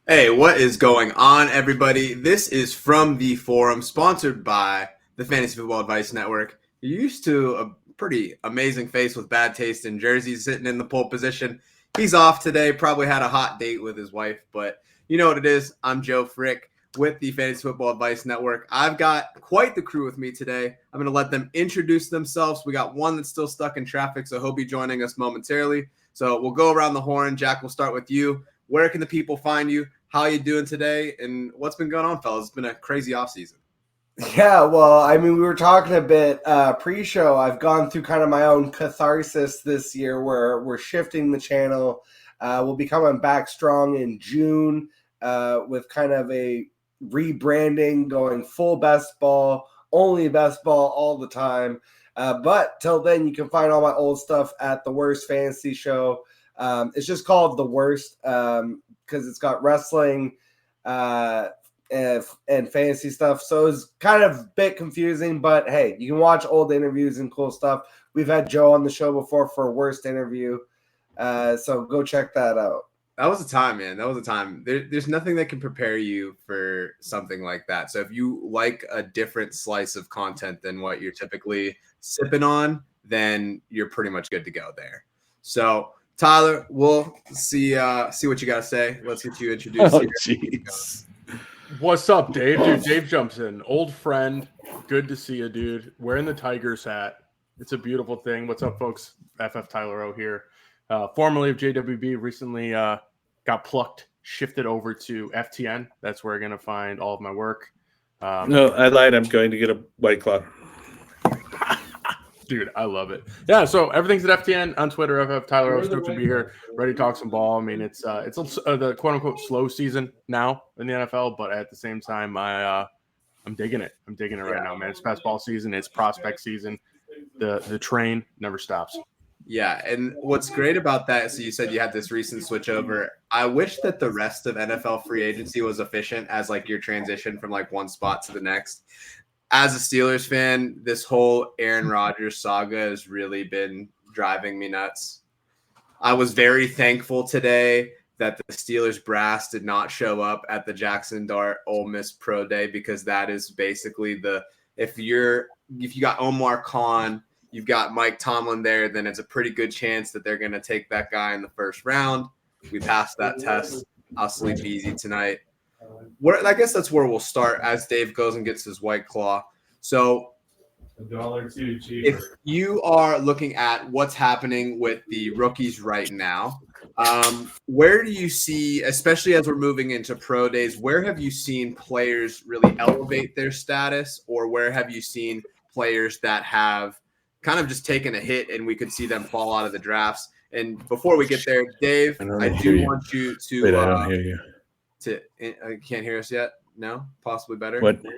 Hey, what is going on, everybody? This is From the Forum, sponsored by the Fantasy Football Advice Network. You're used to a pretty amazing face with bad taste in jerseys sitting in the pole position. He's off today, probably had a hot date with his wife, but you know what it is. I'm Joe Frick with the Fantasy Football Advice Network. I've got quite the crew with me today. I'm going to let them introduce themselves. We got one that's still stuck in traffic, so he'll be joining us momentarily. So we'll go around the horn. Jack, we'll start with you. Where can the people find you? How are you doing today? And what's been going on, fellas? It's been a crazy offseason. Yeah, well, I mean, we were talking a bit pre-show. I've gone through kind of my own catharsis this year where we're shifting the channel. We'll be coming back strong in June with kind of a rebranding, going full best ball, only best ball all the time. But till then, you can find all my old stuff at The Worst Fantasy Show. It's just called The Worst because it's got wrestling, and fantasy stuff. So it's kind of a bit confusing, but hey, you can watch old interviews and cool stuff. We've had Joe on the show before for a worst interview. So go check that out. That was a time, man. That was a time. There's nothing that can prepare you for something like that. So if you like a different slice of content than what you're typically sipping on, then you're pretty much good to go there. So Tyler, we'll see what you got to say. Let's get you introduced. Oh, jeez. What's up, Dave? Dude, Dave jumps in. Old friend. Good to see you, dude. Wearing the Tigers hat. It's a beautiful thing. What's up, folks? FF Tyler O here. Formerly of JWB, recently got plucked, shifted over to FTN. That's where I'm going to find all of my work. No, I lied. I'm going to get a White Claw. Dude, I love it. Yeah, so everything's at FTN on Twitter. FF Tyler O, stoked to be here, ready to talk some ball. I mean, it's the quote unquote slow season now in the NFL, but at the same time, I'm digging it. I'm digging it right now, man. It's best ball season. It's prospect season. The train never stops. Yeah, and what's great about that, so you said you had this recent switch over. I wish that the rest of NFL free agency was efficient as like your transition from like one spot to the next. As a Steelers fan, this whole Aaron Rodgers saga has really been driving me nuts. I was very thankful today that the Steelers brass did not show up at the Jackson Dart Ole Miss Pro Day, because that is basically if you got Omar Khan, you've got Mike Tomlin there, then it's a pretty good chance that they're going to take that guy in the first round. We passed that test. I'll sleep easy tonight. I guess that's where we'll start as Dave goes and gets his White Claw. So $1 cheaper. If you are looking at what's happening with the rookies right now, where do you see, especially as we're moving into pro days, where have you seen players really elevate their status, or where have you seen players that have kind of just taken a hit and we could see them fall out of the drafts? And before we get there, Dave, I do want you to Wait, I don't hear you. Can't hear us yet? No? Possibly better? What? You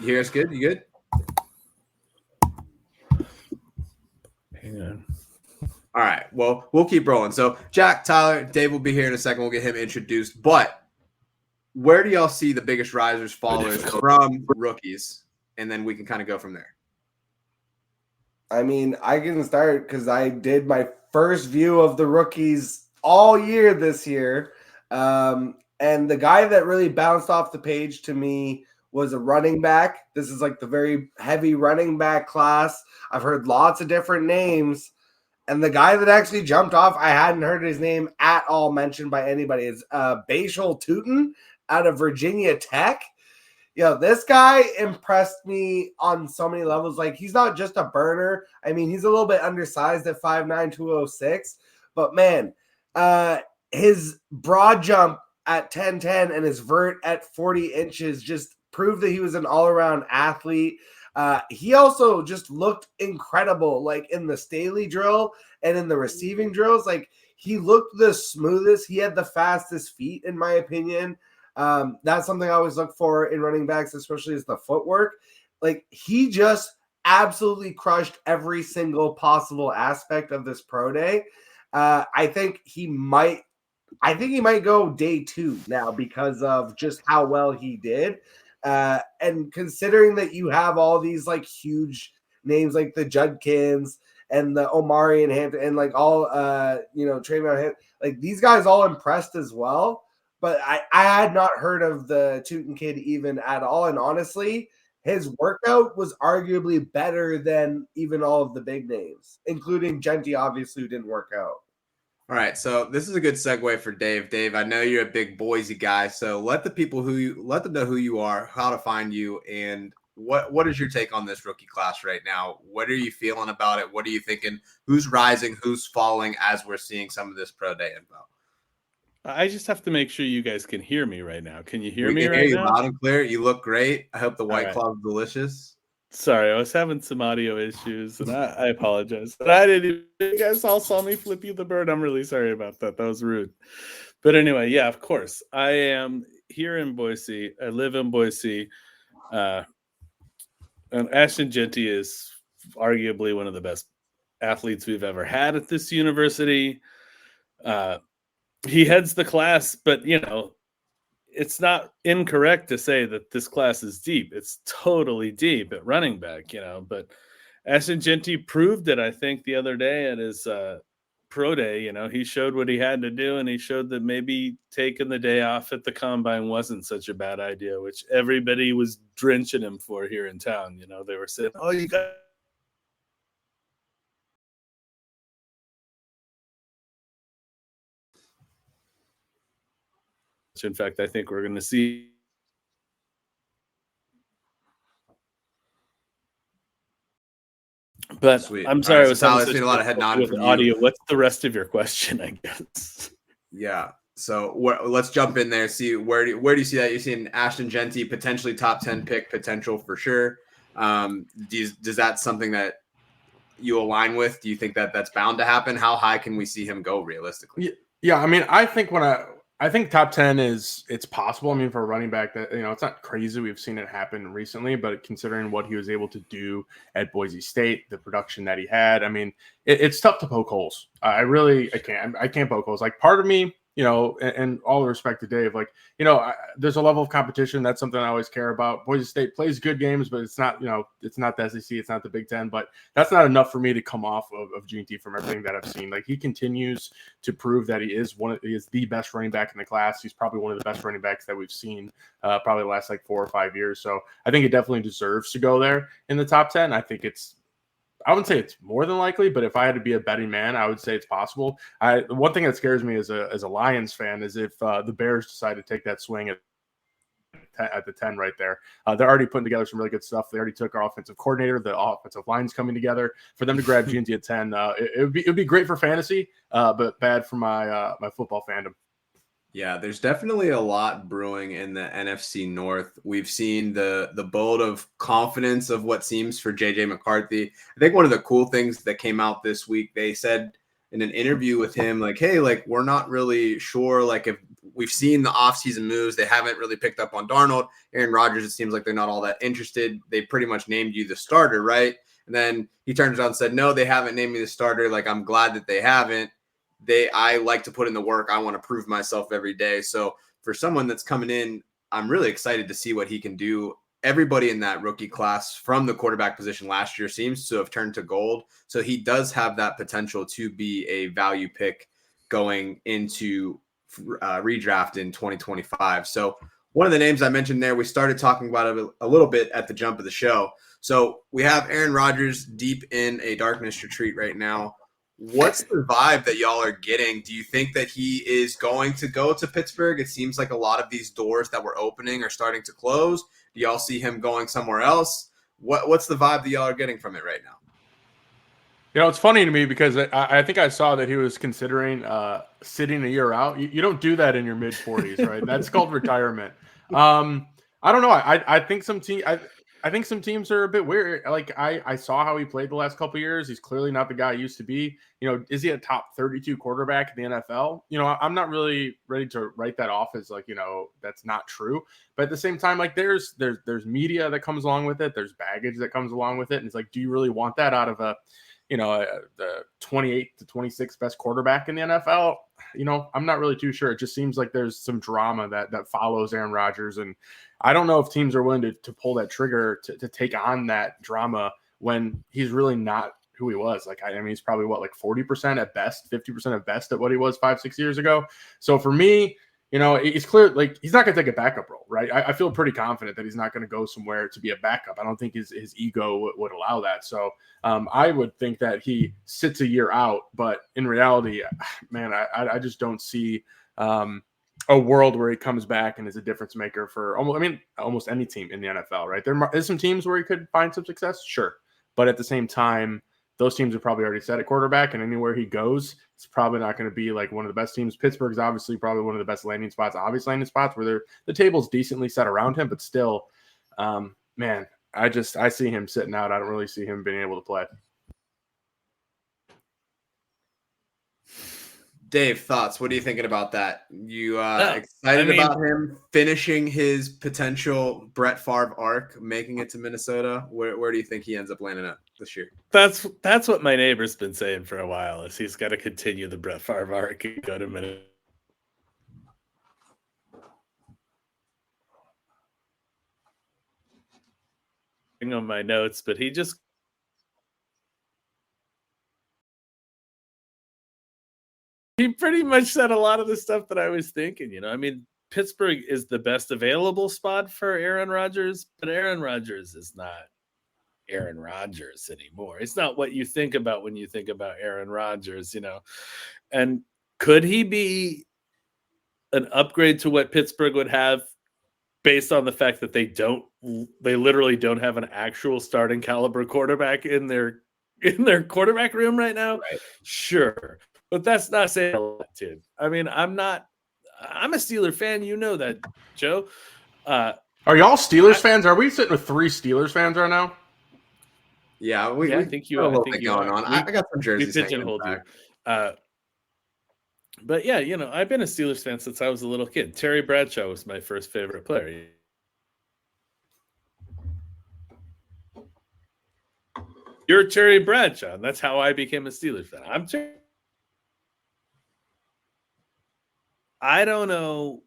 hear us good? You good? Hang on. All right. Well, we'll keep rolling. So Jack, Tyler, Dave will be here in a second. We'll get him introduced. But where do y'all see the biggest risers, fallers from rookies? And then we can kind of go from there. I mean, I can start because I did my first view of the rookies all year this year. And the guy that really bounced off the page to me was a running back. This is like the very heavy running back class. I've heard lots of different names. And the guy that actually jumped off, I hadn't heard his name at all mentioned by anybody. It's Bashal Tutin out of Virginia Tech. This guy impressed me on so many levels. Like, he's not just a burner. I mean, he's a little bit undersized at 5'9", 206. But, man, his broad jump at 10'10" and his vert at 40 inches just proved that he was an all-around athlete. He also just looked incredible, like in the Staley drill and in the receiving drills. Like, he looked the smoothest. He had the fastest feet, in my opinion. That's something I always look for in running backs, especially is the footwork. Like, he just absolutely crushed every single possible aspect of this pro day. I think he might go day 2 now because of just how well he did. And considering that you have all these like huge names like the Judkins and the Omari and Hampton and like all Trayvon Hampton, like these guys all impressed as well. but I had not heard of the Tootin kid even at all. And honestly, his workout was arguably better than even all of the big names, including Jeanty, obviously, who didn't work out. All right, so this is a good segue for Dave. Dave, I know you're a big Boise guy, so let them know who you are, how to find you, and what is your take on this rookie class right now? What are you feeling about it? What are you thinking? Who's rising? Who's falling? As we're seeing some of this pro day info. I just have to make sure you guys can hear me right now. Can you hear We me can right hear you now? loud and clear. You look great. I hope the White right. Claw is delicious. Sorry, I was having some audio issues, and I apologize. But I didn't. You guys all saw me flip you the bird. I'm really sorry about that. That was rude. But anyway, yeah, of course, I am here in Boise. I live in Boise, and Ashton Jeanty is arguably one of the best athletes we've ever had at this university. He heads the class, but it's not incorrect to say that this class is deep. It's totally deep at running back, but Ashton Jeanty proved it, I think, the other day at his pro day. He showed what he had to do, and he showed that maybe taking the day off at the combine wasn't such a bad idea, which everybody was drenching him for here in town. They were saying, oh, you got in fact, I think we're going to see. But Sweet. I'm sorry, Right, I was so Tyler, having seen a lot of head nodding with from you. audio. What's the rest of your question, I guess? Yeah. So let's jump in there. See where do you see that? You're seeing Ashton Jeanty potentially top 10 pick potential for sure. Does that something that you align with? Do you think that that's bound to happen? How high can we see him go realistically? Yeah. I mean, I think top 10 it's possible. I mean, for a running back that, it's not crazy. We've seen it happen recently, but considering what he was able to do at Boise State, the production that he had, I mean, it's tough to poke holes. I can't poke holes. Like part of me, and all the respect to Dave, like, there's a level of competition. That's something I always care about. Boise State plays good games, but it's not, it's not the SEC. It's not the Big Ten, but that's not enough for me to come off of Jeanty from everything that I've seen. Like he continues to prove that he is the best running back in the class. He's probably one of the best running backs that we've seen probably the last like 4 or 5 years. So I think it definitely deserves to go there in the top 10. I think I wouldn't say it's more than likely, but if I had to be a betting man, I would say it's possible. One thing that scares me as a Lions fan is if the Bears decide to take that swing at the 10 right there. They're already putting together some really good stuff. They already took our offensive coordinator. The offensive line's coming together. For them to grab Jeanty at 10, it would be great for fantasy, but bad for my football fandom. Yeah, there's definitely a lot brewing in the NFC North. We've seen the bolt of confidence of what seems for JJ McCarthy. I think one of the cool things that came out this week, they said in an interview with him, like, hey, like, we're not really sure, like, if we've seen the offseason moves, they haven't really picked up on Darnold. Aaron Rodgers, it seems like they're not all that interested. They pretty much named you the starter, right? And then he turns around and said, no, they haven't named me the starter. Like, I'm glad that they haven't. I like to put in the work. I want to prove myself every day. So for someone that's coming in, I'm really excited to see what he can do. Everybody in that rookie class from the quarterback position last year seems to have turned to gold. So he does have that potential to be a value pick going into redraft in 2025. So one of the names I mentioned there, we started talking about it a little bit at the jump of the show. So we have Aaron Rodgers deep in a darkness retreat right now. What's the vibe that y'all are getting? Do you think that he is going to go to Pittsburgh? It seems like a lot of these doors that were opening are starting to close. Do y'all see him going somewhere else? What's the vibe that y'all are getting from it right now? It's funny to me because I think I saw that he was considering sitting a year out. You don't do that in your mid 40s, right? That's called retirement. I don't know. I think I think some teams are a bit weird. Like I saw how he played the last couple of years. He's clearly not the guy he used to be. Is he a top 32 quarterback in the NFL? I'm not really ready to write that off as like, that's not true. But at the same time, like there's media that comes along with it. There's baggage that comes along with it. And it's like, do you really want that out of the 28 to 26 best quarterback in the NFL? I'm not really too sure. It just seems like there's some drama that follows Aaron Rodgers. And I don't know if teams are willing to pull that trigger to take on that drama when he's really not who he was. Like, I mean, he's probably like 40% at best, 50% at best at what he was 5-6 years ago. So for me, you know, it's clear like he's not going to take a backup role, right? I feel pretty confident that he's not going to go somewhere to be a backup. I don't think his ego would allow that. So I would think that he sits a year out, but in reality, man, I just don't see a world where he comes back and is a difference maker for almost any team in the NFL, right? There is some teams where he could find some success, sure, but at the same time, those teams are probably already set at quarterback, and anywhere he goes, it's probably not going to be like one of the best teams. Pittsburgh's obviously probably one of the best landing spots, where the table's decently set around him, but still, man, I see him sitting out. I don't really see him being able to play. Dave, thoughts? What are you thinking about that? You excited about him finishing his potential Brett Favre arc, making it to Minnesota? Where do you think he ends up landing at this year? That's what my neighbor's been saying for a while. Is he's got to continue the Brett Favre arc and go to Minnesota. On my notes, but he pretty much said a lot of the stuff that I was thinking, you know. I mean, Pittsburgh is the best available spot for Aaron Rodgers, but Aaron Rodgers is not Aaron Rodgers anymore. It's not what you think about when you think about Aaron Rodgers, you know. And could he be an upgrade to what Pittsburgh would have based on the fact that they literally don't have an actual starting caliber quarterback in their quarterback room right now? Right. Sure. But that's not saying a lot, dude. I mean, I'm a Steeler fan. You know that, Joe. Are y'all Steelers fans? Are we sitting with 3 Steelers fans right now? Yeah, I think you. got a I little think bit you going are. on. I got some jerseys. We pigeonholed you. But yeah, you know, I've been a Steelers fan since I was a little kid. Terry Bradshaw was my first favorite player. You're Terry Bradshaw, and that's how I became a Steelers fan. I'm Terry. I don't know.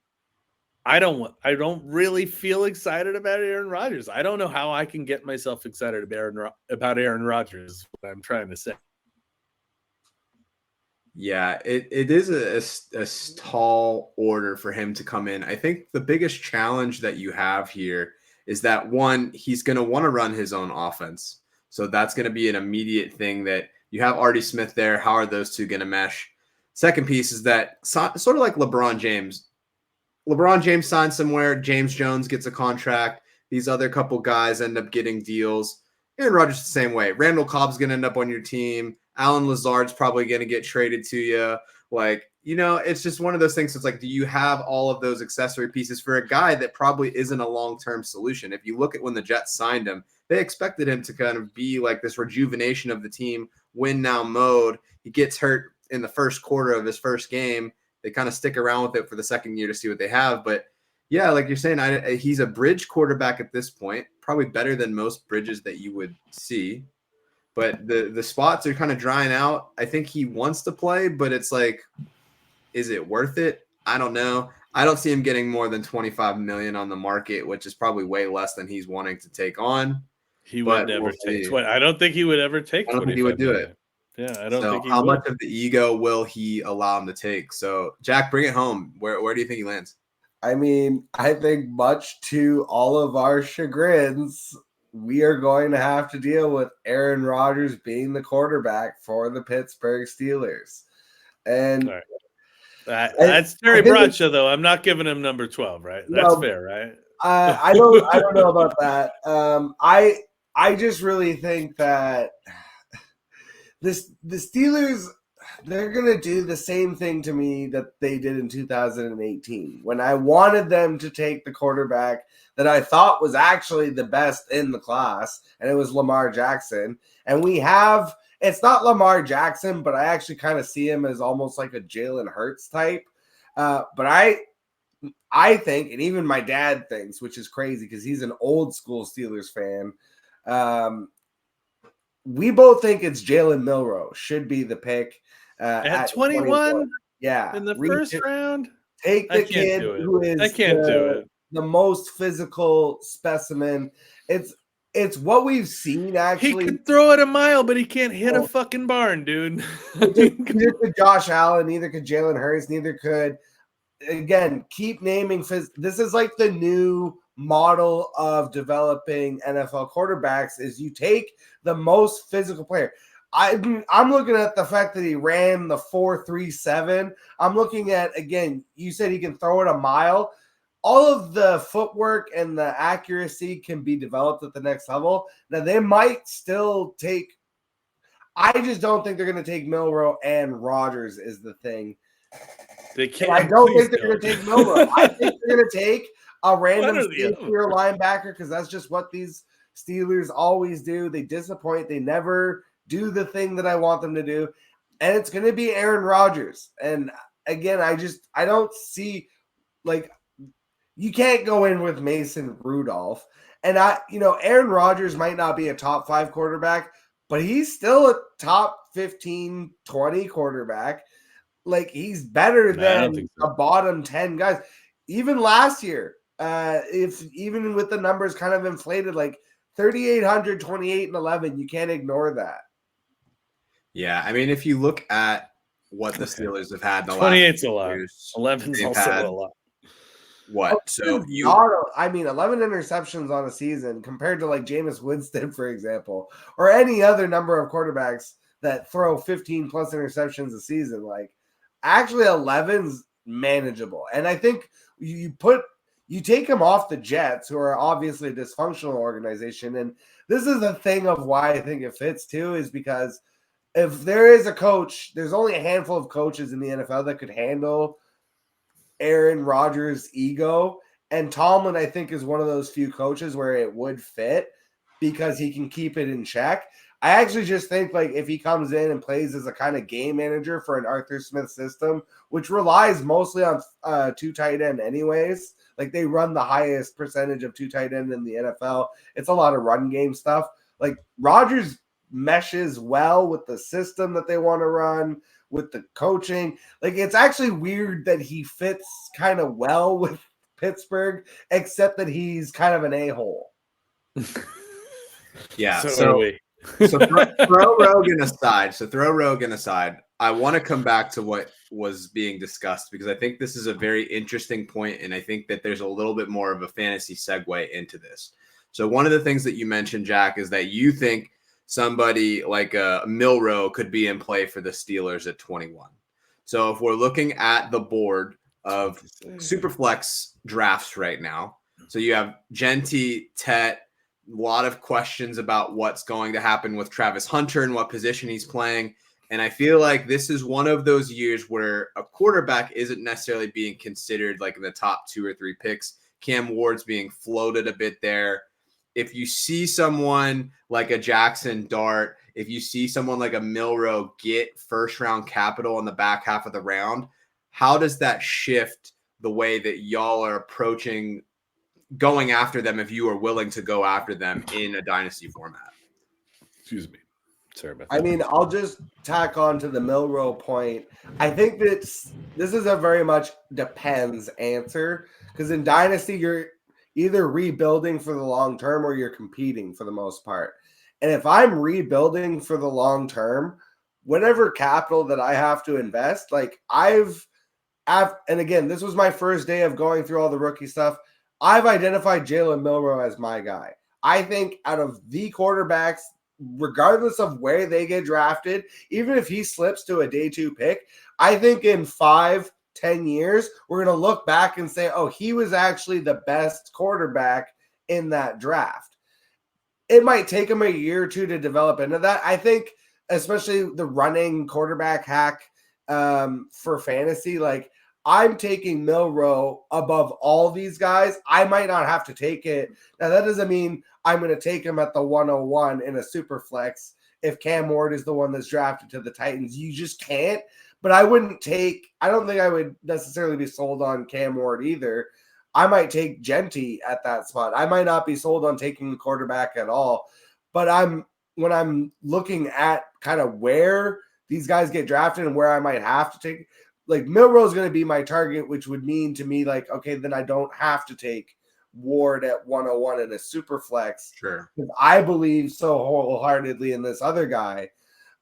I don't really feel excited about Aaron Rodgers. I don't know how I can get myself excited about Aaron Rodgers, is what I'm trying to say. Yeah, it is a tall order for him to come in. I think the biggest challenge that you have here is that, one, he's going to want to run his own offense. So that's going to be an immediate thing that you have Artie Smith there. How are those two going to mesh? Second piece is that sort of like LeBron James. LeBron James signs somewhere. James Jones gets a contract. These other couple guys end up getting deals. Aaron Rodgers the same way. Randall Cobb's going to end up on your team. Alan Lazard's probably going to get traded to you. Like, you know, it's just one of those things. It's like, do you have all of those accessory pieces for a guy that probably isn't a long-term solution? If you look at when the Jets signed him, they expected him to kind of be like this rejuvenation of the team, win now mode. He gets hurt in the first quarter of his first game. They kind of stick around with it for the second year to see what they have. But yeah, like you're saying, he's a bridge quarterback at this point, probably better than most bridges that you would see. But the spots are kind of drying out. I think he wants to play, but it's like, is it worth it? I don't know. I don't see him getting more than $25 million on the market, which is probably way less than he's wanting to take on. He would never take 20. I don't think he would ever take. I don't think he would do it. Yeah, I don't think he how would. much of the ego will he allow him to take? So, Jack, bring it home. Where do you think he lands? I mean, I think much to all of our chagrins, we are going to have to deal with Aaron Rodgers being the quarterback for the Pittsburgh Steelers. And that's Terry Bradshaw, though. I'm not giving him number 12, right? That's fair, right? I don't know about that. I just really think that the Steelers, they're going to do the same thing to me that they did in 2018 when I wanted them to take the quarterback that I thought was actually the best in the class, and it was Lamar Jackson. And it's not Lamar Jackson, but I actually kind of see him as almost like a Jalen Hurts type. But I think, and even my dad thinks, which is crazy because he's an old school Steelers fan, we both think it's Jalen Milroe should be the pick at 21. Yeah, in the first round. Take the kid who is the most physical specimen. It's what we've seen. Actually, he could throw it a mile, but he can't hit a fucking barn, dude. Neither could Josh Allen. Neither could Jalen Hurts. Neither could again, keep naming. This is like the new model of developing NFL quarterbacks is you take the most physical player. I'm looking at the fact that he ran the 4.37. I'm looking at, again, you said he can throw it a mile. All of the footwork and the accuracy can be developed at the next level. Now, they might still take – I just don't think they're going to take Milroe and Rodgers is the thing. They can't. And I don't think they're going to take Milroe. I think they're going to take a random Steelers linebacker because that's just what these Steelers always do. They disappoint. They never do the thing that I want them to do. And it's going to be Aaron Rodgers. And again, I don't see like you can't go in with Mason Rudolph. And Aaron Rodgers might not be a top 5 quarterback, but he's still a top 15, 20 quarterback. Like he's better than a bottom 10 guys. Even last year, even with the numbers kind of inflated, like 3,800, 28 and 11, you can't ignore that. Yeah, I mean, if you look at what the Steelers have had in the 28's last a lot. 11's also a lot. What? So 11 interceptions on a season compared to like Jameis Winston, for example, or any other number of quarterbacks that throw 15 plus interceptions a season. Like actually 11's manageable. And I think you take him off the Jets, who are obviously a dysfunctional organization. And this is the thing of why I think it fits too, is because if there is a coach, there's only a handful of coaches in the NFL that could handle Aaron Rodgers' ego. And Tomlin, I think, is one of those few coaches where it would fit because he can keep it in check. I actually just think like if he comes in and plays as a kind of game manager for an Arthur Smith system, which relies mostly on 2 tight end anyways, like they run the highest percentage of 2 tight end in the NFL. It's a lot of run game stuff. Like Rodgers meshes well with the system that they want to run, with the coaching. Like it's actually weird that he fits kind of well with Pittsburgh, except that he's kind of an a-hole. Yeah. So throw Rogan aside. I want to come back to what was being discussed because I think this is a very interesting point, and I think that there's a little bit more of a fantasy segue into this. So one of the things that you mentioned, Jack, is that you think somebody like a Milroe could be in play for the Steelers at 21. So if we're looking at the board of Superflex drafts right now, so you have Jeanty, Tet, a lot of questions about what's going to happen with Travis Hunter and what position he's playing. And I feel like this is one of those years where a quarterback isn't necessarily being considered like in the top 2 or 3 picks. Cam Ward's being floated a bit there. If you see someone like a Jackson Dart, if you see someone like a Milroe get first-round capital in the back half of the round, how does that shift the way that y'all are approaching going after them if you are willing to go after them in a dynasty format? Excuse me. Sorry about that. I mean, I'll just tack on to the Milroe point. I think that this is a very much depends answer because in dynasty, you're either rebuilding for the long term or you're competing for the most part. And if I'm rebuilding for the long term, whatever capital that I have to invest, like and again, this was my first day of going through all the rookie stuff. I've identified Jalen Milroe as my guy. I think out of the quarterbacks, regardless of where they get drafted, even if he slips to a day 2 pick, I think in 5-10 years, we're going to look back and say, oh, he was actually the best quarterback in that draft. It might take him a year or 2 to develop into that. I think, especially the running quarterback hack for fantasy, like I'm taking Milroe above all these guys. I might not have to take it. Now, that doesn't mean I'm going to take him at the 101 in a super flex if Cam Ward is the one that's drafted to the Titans. You just can't. But I don't think I would necessarily be sold on Cam Ward either. I might take Jeanty at that spot. I might not be sold on taking the quarterback at all. But when I'm looking at kind of where these guys get drafted and where I might have to take, like Milroe is going to be my target, which would mean to me like, okay, then I don't have to take Ward at 101 in a super flex. Sure. I believe so wholeheartedly in this other guy.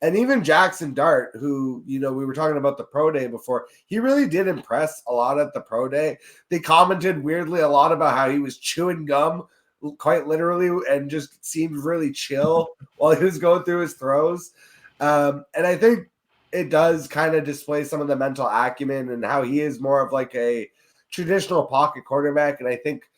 And even Jackson Dart, who, we were talking about the pro day before, he really did impress a lot at the pro day. They commented weirdly a lot about how he was chewing gum quite literally and just seemed really chill while he was going through his throws. And I think it does kind of display some of the mental acumen and how he is more of like a traditional pocket quarterback. And I think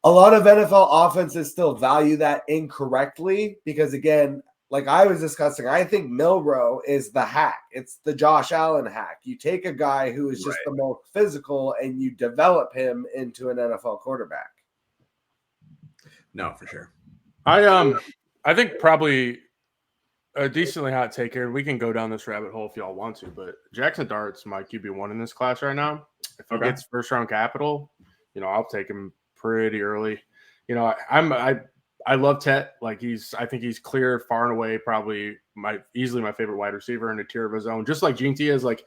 a lot of NFL offenses still value that incorrectly because, again, like I was discussing, I think Milroe is the hack. It's the Josh Allen hack. You take a guy who is just the most physical and you develop him into an NFL quarterback. No, for sure. I think probably a decently hot take here. We can go down this rabbit hole if y'all want to, but Jackson Dart's my QB1 in this class right now. If he gets first round capital, I'll take him pretty early. I love Tet. Like I think he's clear far and away, probably easily my favorite wide receiver in a tier of his own. Just like Jeanty is. Like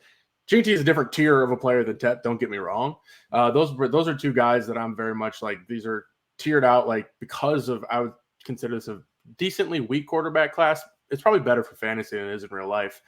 Jeanty is a different tier of a player than Tet. Don't get me wrong. Those are two guys that I'm very much like. These are tiered out like because of I would consider this a decently weak quarterback class. It's probably better for fantasy than it is in real life.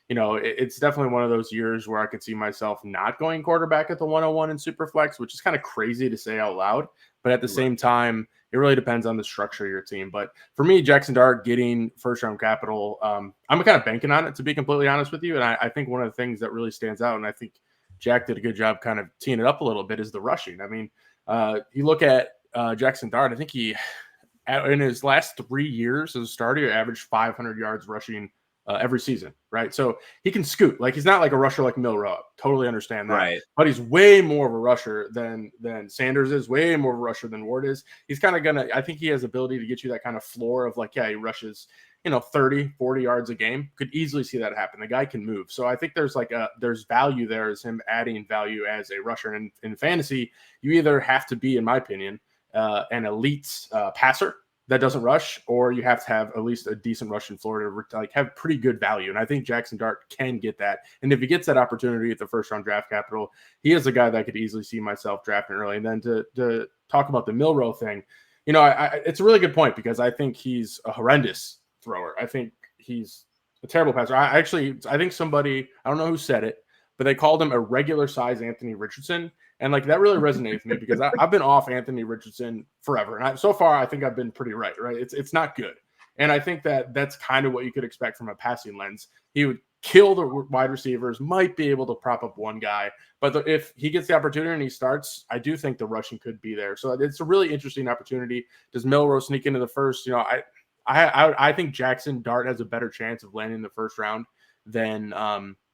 It's definitely one of those years where I could see myself not going quarterback at the 101 in Superflex, which is kind of crazy to say out loud. But at the same time, it really depends on the structure of your team. But for me, Jackson Dart getting first-round capital, I'm kind of banking on it, to be completely honest with you. And I think one of the things that really stands out, and I think Jack did a good job kind of teeing it up a little bit, is the rushing. I mean, you look at Jackson Dart, I think in his last 3 years as a starter, he averaged 500 yards rushing every season, right? So he can scoot. Like he's not like a rusher like Milroe. Totally understand that. Right. But he's way more of a rusher than Sanders is, way more of a rusher than Ward is. He's kind of I think he has the ability to get you that kind of floor of like, he rushes, 30, 40 yards a game. Could easily see that happen. The guy can move. So I think there's value there as him adding value as a rusher. And in fantasy, you either have to be, in my opinion, an elite passer that doesn't rush, or you have to have at least a decent rushing floor to like have pretty good value. And I think Jackson Dart can get that. And if he gets that opportunity at the first round draft capital, he is a guy that I could easily see myself drafting early. And then to talk about the Milroe thing, it's a really good point because I think he's a horrendous thrower. I think he's a terrible passer. I think somebody, I don't know who said it, but they called him a regular size Anthony Richardson. And like that really resonated with me because I've been off Anthony Richardson forever. And so far, I think I've been pretty right? It's not good. And I think that's kind of what you could expect from a passing lens. He would kill the wide receivers, might be able to prop up one guy. But if he gets the opportunity and he starts, I do think the rushing could be there. So it's a really interesting opportunity. Does Milroe sneak into the first? I think Jackson Dart has a better chance of landing in the first round than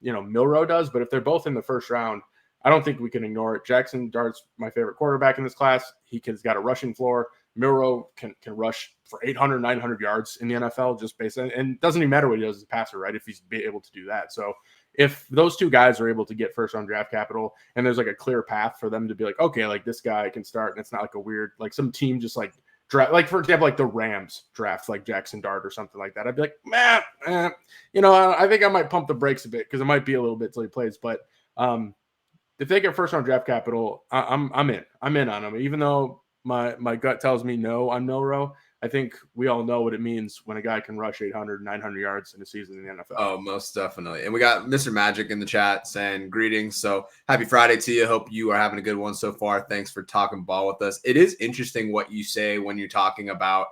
Milroe does. But if they're both in the first round, I don't think we can ignore it. Jackson Dart's my favorite quarterback in this class. He's got a rushing floor. Milroe can rush for 800, 900 yards in the NFL just based on, and it doesn't even matter what he does as a passer, right? If he's able to do that. So if those two guys are able to get first round draft capital and there's like a clear path for them to be like, okay, like this guy can start and it's not like a weird, like some team just like draft, like for example, like the Rams draft like Jackson Dart or something like that. I'd be like, I think I might pump the brakes a bit because it might be a little bit till he plays. But if they get first round draft capital, I'm in. I'm in on them. Even though my gut tells me no on Milroe, I think we all know what it means when a guy can rush 800, 900 yards in a season in the NFL. Oh, most definitely. And we got Mr. Magic in the chat saying greetings. So happy Friday to you. Hope you are having a good one so far. Thanks for talking ball with us. It is interesting what you say when you're talking about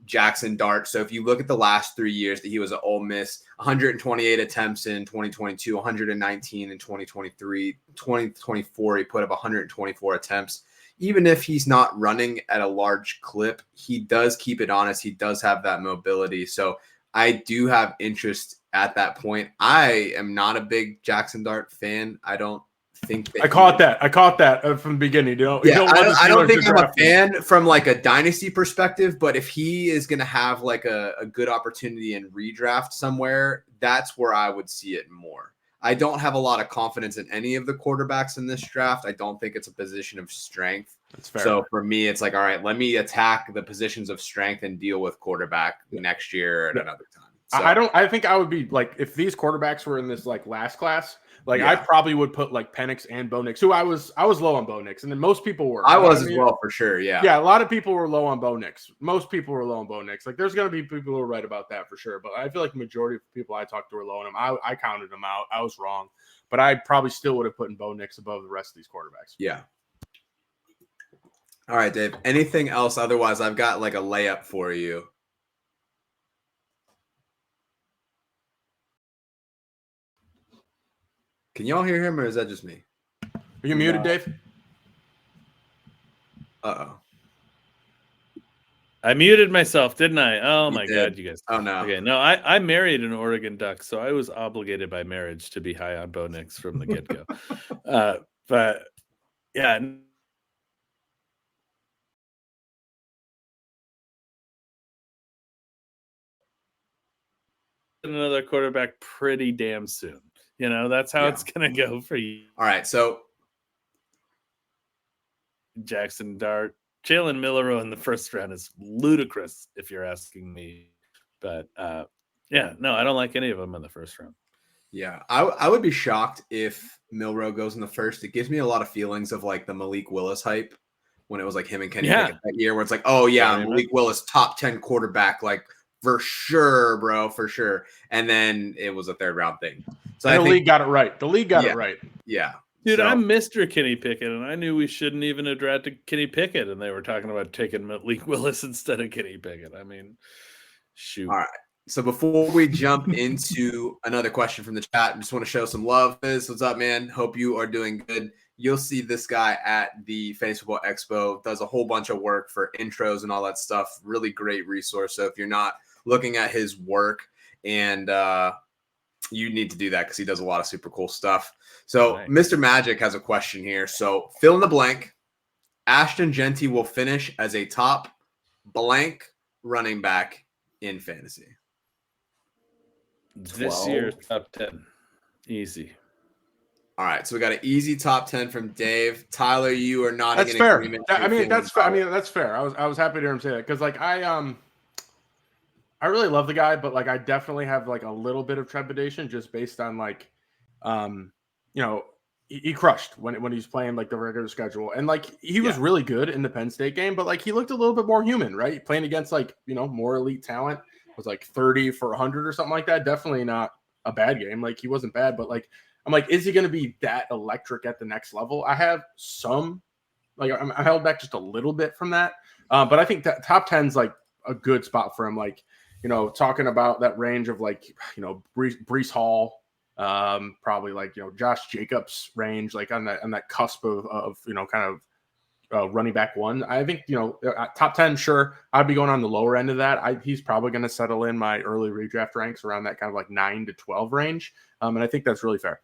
Jackson Dart. So if you look at the last 3 years that he was at Ole Miss, 128 attempts in 2022, 119 in 2023, 2024, he put up 124 attempts. Even if he's not running at a large clip, he does keep it honest. He does have that mobility. So I do have interest at that point. I am not a big Jackson Dart fan. I don't think that I caught that from the beginning. I don't think I'm a fan from like a dynasty perspective, but if he is going to have like a good opportunity in redraft somewhere, that's where I would see it more. I don't have a lot of confidence in any of the quarterbacks in this draft. I don't think it's a position of strength. That's fair. So for me, it's like, all right, let me attack the positions of strength and deal with quarterback next year at another time. So, I think I would be like, if these quarterbacks were in this like last class, like Yeah. I probably would put like Penix and Bo Nix, who I was low on Bo Nix, and then most people were. I You know was what as mean? well, for sure. Yeah. Yeah, a lot of people were low on Bo Nix. Most people were low on Bo Nix. Like, there's going to be people who are right about that for sure. But I feel like the majority of people I talked to were low on him. I counted them out. I was wrong. But I probably still would have put Bo Nix above the rest of these quarterbacks. Yeah. All right, Dave. Anything else? Otherwise, I've got like a layup for you. Can y'all hear him, or is that just me? Are you muted, Dave? Uh-oh. I muted myself, didn't I? Oh You my did. God, you guys. Oh, no. Okay, no, I married an Oregon Duck, so I was obligated by marriage to be high on Bo Nix from the get-go. But yeah. Another quarterback pretty damn soon. You know, that's how it's going to go for you. All right, so Jackson Dart. Jalen Milroe in the first round is ludicrous, if you're asking me. But yeah, no, I don't like any of them in the first round. yeah, I would be shocked if Milroe goes in the first. It gives me a lot of feelings of like the Malik Willis hype when it was like him and Kenny Pickett that year, where it's like, oh yeah, Malik Willis, top 10 quarterback, like for sure, bro, for sure. And then it was a third round thing. So the league got it right. The league got it right. Yeah. Dude, so, I'm Mr. Kenny Pickett, and I knew we shouldn't even have drafted Kenny Pickett, and they were talking about taking Malik Willis instead of Kenny Pickett. I mean, shoot. All right. So before we jump into another question from the chat, I just want to show some love. Fizz, what's up, man? Hope you are doing good. You'll see this guy at the Fantasy Football Expo. Does a whole bunch of work for intros and all that stuff. Really great resource. So if you're not looking at his work, and you need to do that because he does a lot of super cool stuff. So nice. Mr. Magic has a question here. So fill in the blank. Ashton Jeanty will finish as a top blank running back in fantasy. This year's top 10. Easy. All right, so we got an easy top 10 from Dave. Tyler, you are not. That's fair. I mean, that's fair. I mean, that's fair. I was happy to hear him say that because, like, I really love the guy, but like, I definitely have like a little bit of trepidation just based on like, you know, he crushed when he was playing like the regular schedule, and like he was really good in the Penn State game, but like he looked a little bit more human, right? Playing against like, you know, more elite talent. Was like 30 for 100 or something like that. Definitely not a bad game. Like he wasn't bad, but like I'm like, is he going to be that electric at the next level? I have some, like I held back just a little bit from that, but I think that top 10's like a good spot for him. Like, you know, talking about that range of like, you know, Breece Hall, probably like, you know, Josh Jacobs range, like on that cusp of you know, kind of running back one. I think, you know, top 10, sure. I'd be going on the lower end of that. He's probably going to settle in my early redraft ranks around that kind of like 9 to 12 range. And I think that's really fair.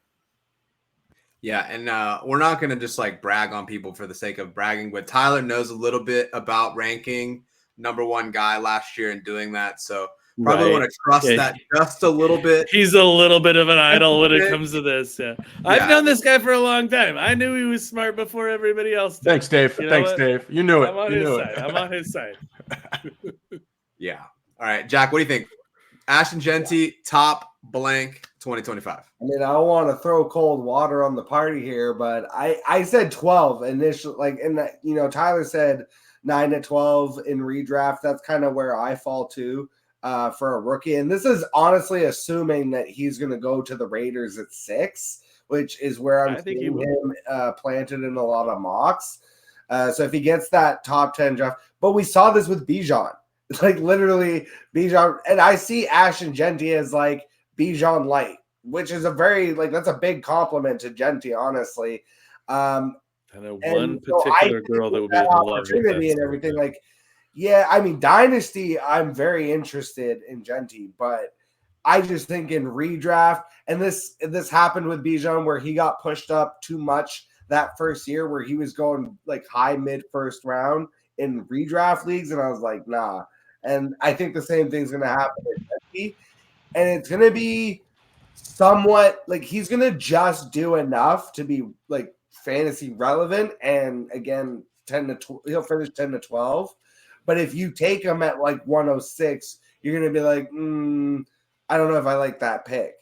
Yeah, and we're not going to just like brag on people for the sake of bragging, but Tyler knows a little bit about ranking number one guy last year and doing that. So probably want to trust that just a little bit. He's a little bit of an idol when it comes to this. Yeah. I've known this guy for a long time. I knew he was smart before everybody else did. Thanks, Dave. Thanks, Dave. You knew it. I'm on his side. I'm on his side. Yeah. All right, Jack, what do you think? Ashton Jeanty, top blank 2025. I mean, I don't want to throw cold water on the party here, but I said 12 initially, like in that, you know, Tyler said 9 to 12 in redraft. That's kind of where I fall to. For a rookie, and this is honestly assuming that he's going to go to the Raiders at 6, which is where I'm seeing him planted in a lot of mocks. So if he gets that top 10 draft, but we saw this with Bijan, like literally Bijan, and I see Ashton Jeanty as like Bijan light, which is a very like that's a big compliment to Jeanty, honestly. And one particular girl that would be that opportunity and everything like. Yeah, I mean, Dynasty, I'm very interested in Jeanty, but I just think in redraft, and this happened with Bijan where he got pushed up too much that first year where he was going like high mid first round in redraft leagues, and I was like, nah. And I think the same thing's going to happen with Jeanty, and it's going to be somewhat like he's going to just do enough to be like fantasy relevant, and again, he'll finish 10 to 12. But if you take him at like 106, you're going to be like, I don't know if I like that pick.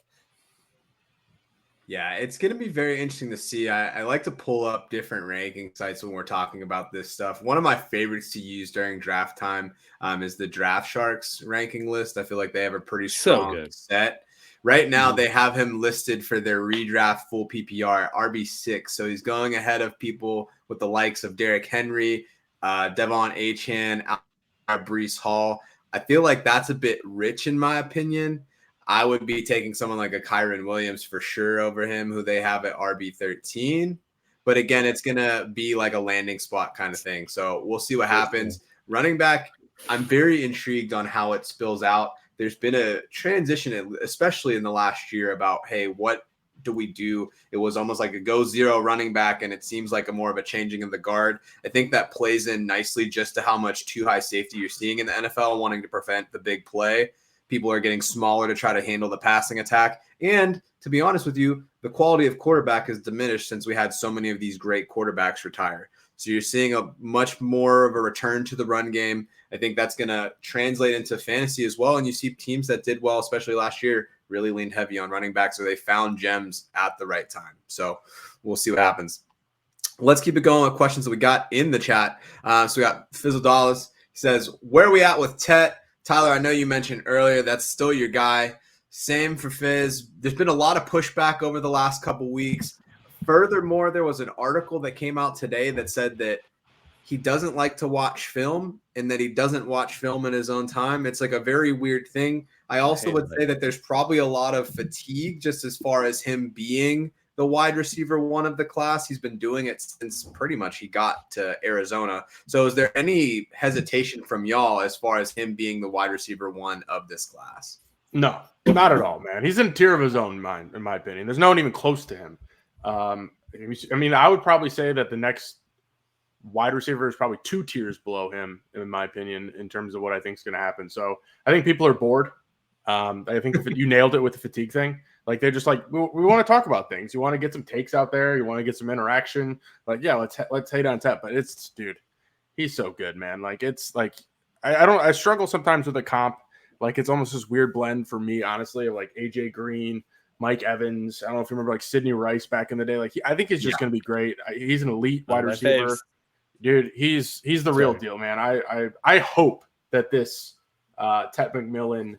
Yeah, it's going to be very interesting to see. I like to pull up different ranking sites when we're talking about this stuff. One of my favorites to use during draft time is the Draft Sharks ranking list. I feel like they have a pretty strong set. Right now, they have him listed for their redraft full PPR RB6. So he's going ahead of people with the likes of Derrick Henry, Devon Achane, Breece Hall. I feel like that's a bit rich in my opinion. I would be taking someone like a Kyron Williams for sure over him, who they have at RB13. But again, it's going to be like a landing spot kind of thing. So we'll see what happens. Running back, I'm very intrigued on how it spills out. There's been a transition, especially in the last year, about, hey, what do we do? It was almost like a go zero running back, and it seems like a more of a changing of the guard. I think that plays in nicely just to how much too high safety you're seeing in the NFL, wanting to prevent the big play. People are getting smaller to try to handle the passing attack. And to be honest with you, the quality of quarterback has diminished since we had so many of these great quarterbacks retire. So you're seeing a much more of a return to the run game. I think that's going to translate into fantasy as well. And you see teams that did well, especially last year, really leaned heavy on running backs, so they found gems at the right time. So we'll see what happens. Let's keep it going with questions that we got in the chat. So we got Fizzle Dallas. He says, where are we at with Tet? Tyler, I know you mentioned earlier that's still your guy. Same for Fizz. There's been a lot of pushback over the last couple weeks. Furthermore, there was an article that came out today that said that he doesn't like to watch film and that he doesn't watch film in his own time. It's like a very weird thing. I also would say that there's probably a lot of fatigue just as far as him being the wide receiver one of the class. He's been doing it since pretty much he got to Arizona. So is there any hesitation from y'all as far as him being the wide receiver one of this class? No, not at all, man. He's in a tier of his own, mind, in my opinion. There's no one even close to him. I mean, I would probably say that the next wide receiver is probably 2 tiers below him, in my opinion, in terms of what I think is going to happen. So I think people are bored. I think you nailed it with the fatigue thing. Like, they're just like, we want to talk about things. You want to get some takes out there. You want to get some interaction. Like, yeah, let's hate on Tet. But it's, dude, he's so good, man. Like, it's like, I struggle sometimes with a comp. Like, it's almost this weird blend for me, honestly, of like AJ Green, Mike Evans. I don't know if you remember like Sidney Rice back in the day. Like, I think he's just going to be great. He's an elite wide receiver. Faves. Dude, he's the real deal, man. I hope that this Tet McMillan,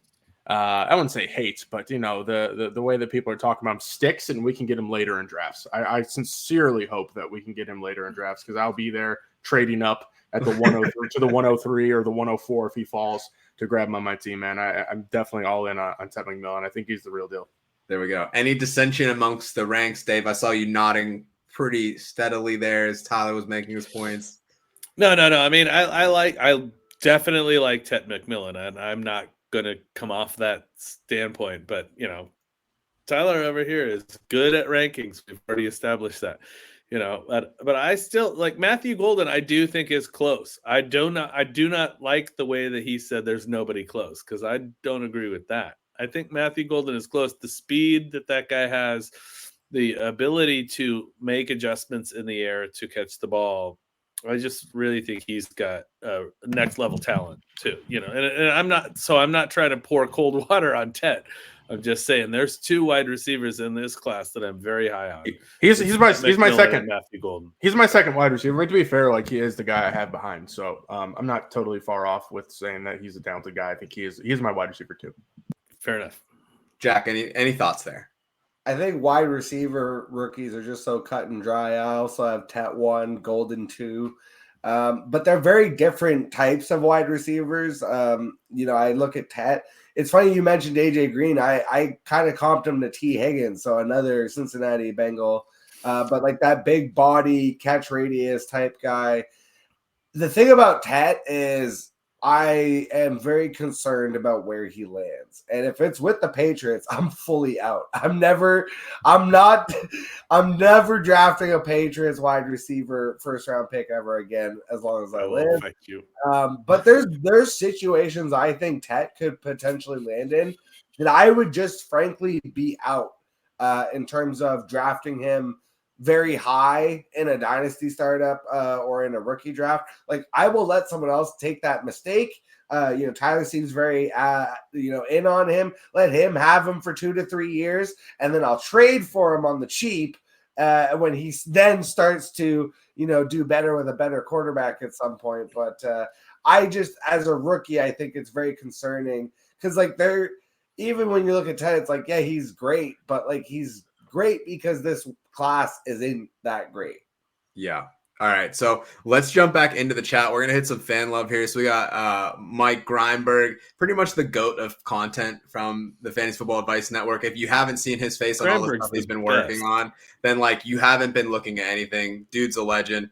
I wouldn't say hates, but you know, the way that people are talking about him sticks, and we can get him later in drafts. I sincerely hope that we can get him later in drafts, because I'll be there trading up at the 103 to the 103 or the 104 if he falls to grab him on my team, man. I'm definitely all in on Tet McMillan. I think he's the real deal. There we go. Any dissension amongst the ranks, Dave? I saw you nodding pretty steadily there as Tyler was making his points. No. I mean, I definitely like Tet McMillan, and I'm not going to come off that standpoint. But, you know, Tyler over here is good at rankings. We've already established that, you know, but I still like Matthew Golden. I do think is close. I do not like the way that he said there's nobody close, because I don't agree with that. I think Matthew Golden is close. The speed that guy has, the ability to make adjustments in the air to catch the ball, I just really think he's got next level talent too. You know, and I'm not trying to pour cold water on Tet. I'm just saying there's 2 wide receivers in this class that I'm very high on. He's my second. Matthew Golden. He's my second wide receiver. But to be fair, like, he is the guy I have behind. So I'm not totally far off with saying that he's a talented guy. I think he's my wide receiver too. Fair enough. Jack, any thoughts there? I think wide receiver rookies are just so cut and dry. I also have Tet 1, Golden 2. But they're very different types of wide receivers. You know, I look at Tet. It's funny you mentioned AJ Green. I kind of comped him to T. Higgins, so another Cincinnati Bengal. But like that big body, catch radius type guy. The thing about Tet is I am very concerned about where he lands. And if it's with the Patriots, I'm fully out. I'm never drafting a Patriots wide receiver first round pick ever again, as long as I live. Thank you. But there's situations I think Tet could potentially land in that I would just frankly be out in terms of drafting him very high in a dynasty startup or in a rookie draft. Like, I will let someone else take that mistake, Tyler seems very, in on him. Let him have him for 2 to 3 years, and then I'll trade for him on the cheap when he then starts to, do better with a better quarterback at some point. But I just, as a rookie, I think it's very concerning because, even when you look at Ted, it's like, yeah, he's great, but he's great because this class isn't that great. Yeah. All right. So let's jump back into the chat. We're going to hit some fan love here. So we got Mike Greinberg, pretty much the GOAT of content from the Fantasy Football Advice Network. If you haven't seen his face on all the stuff he's been working on, then you haven't been looking at anything. Dude's a legend.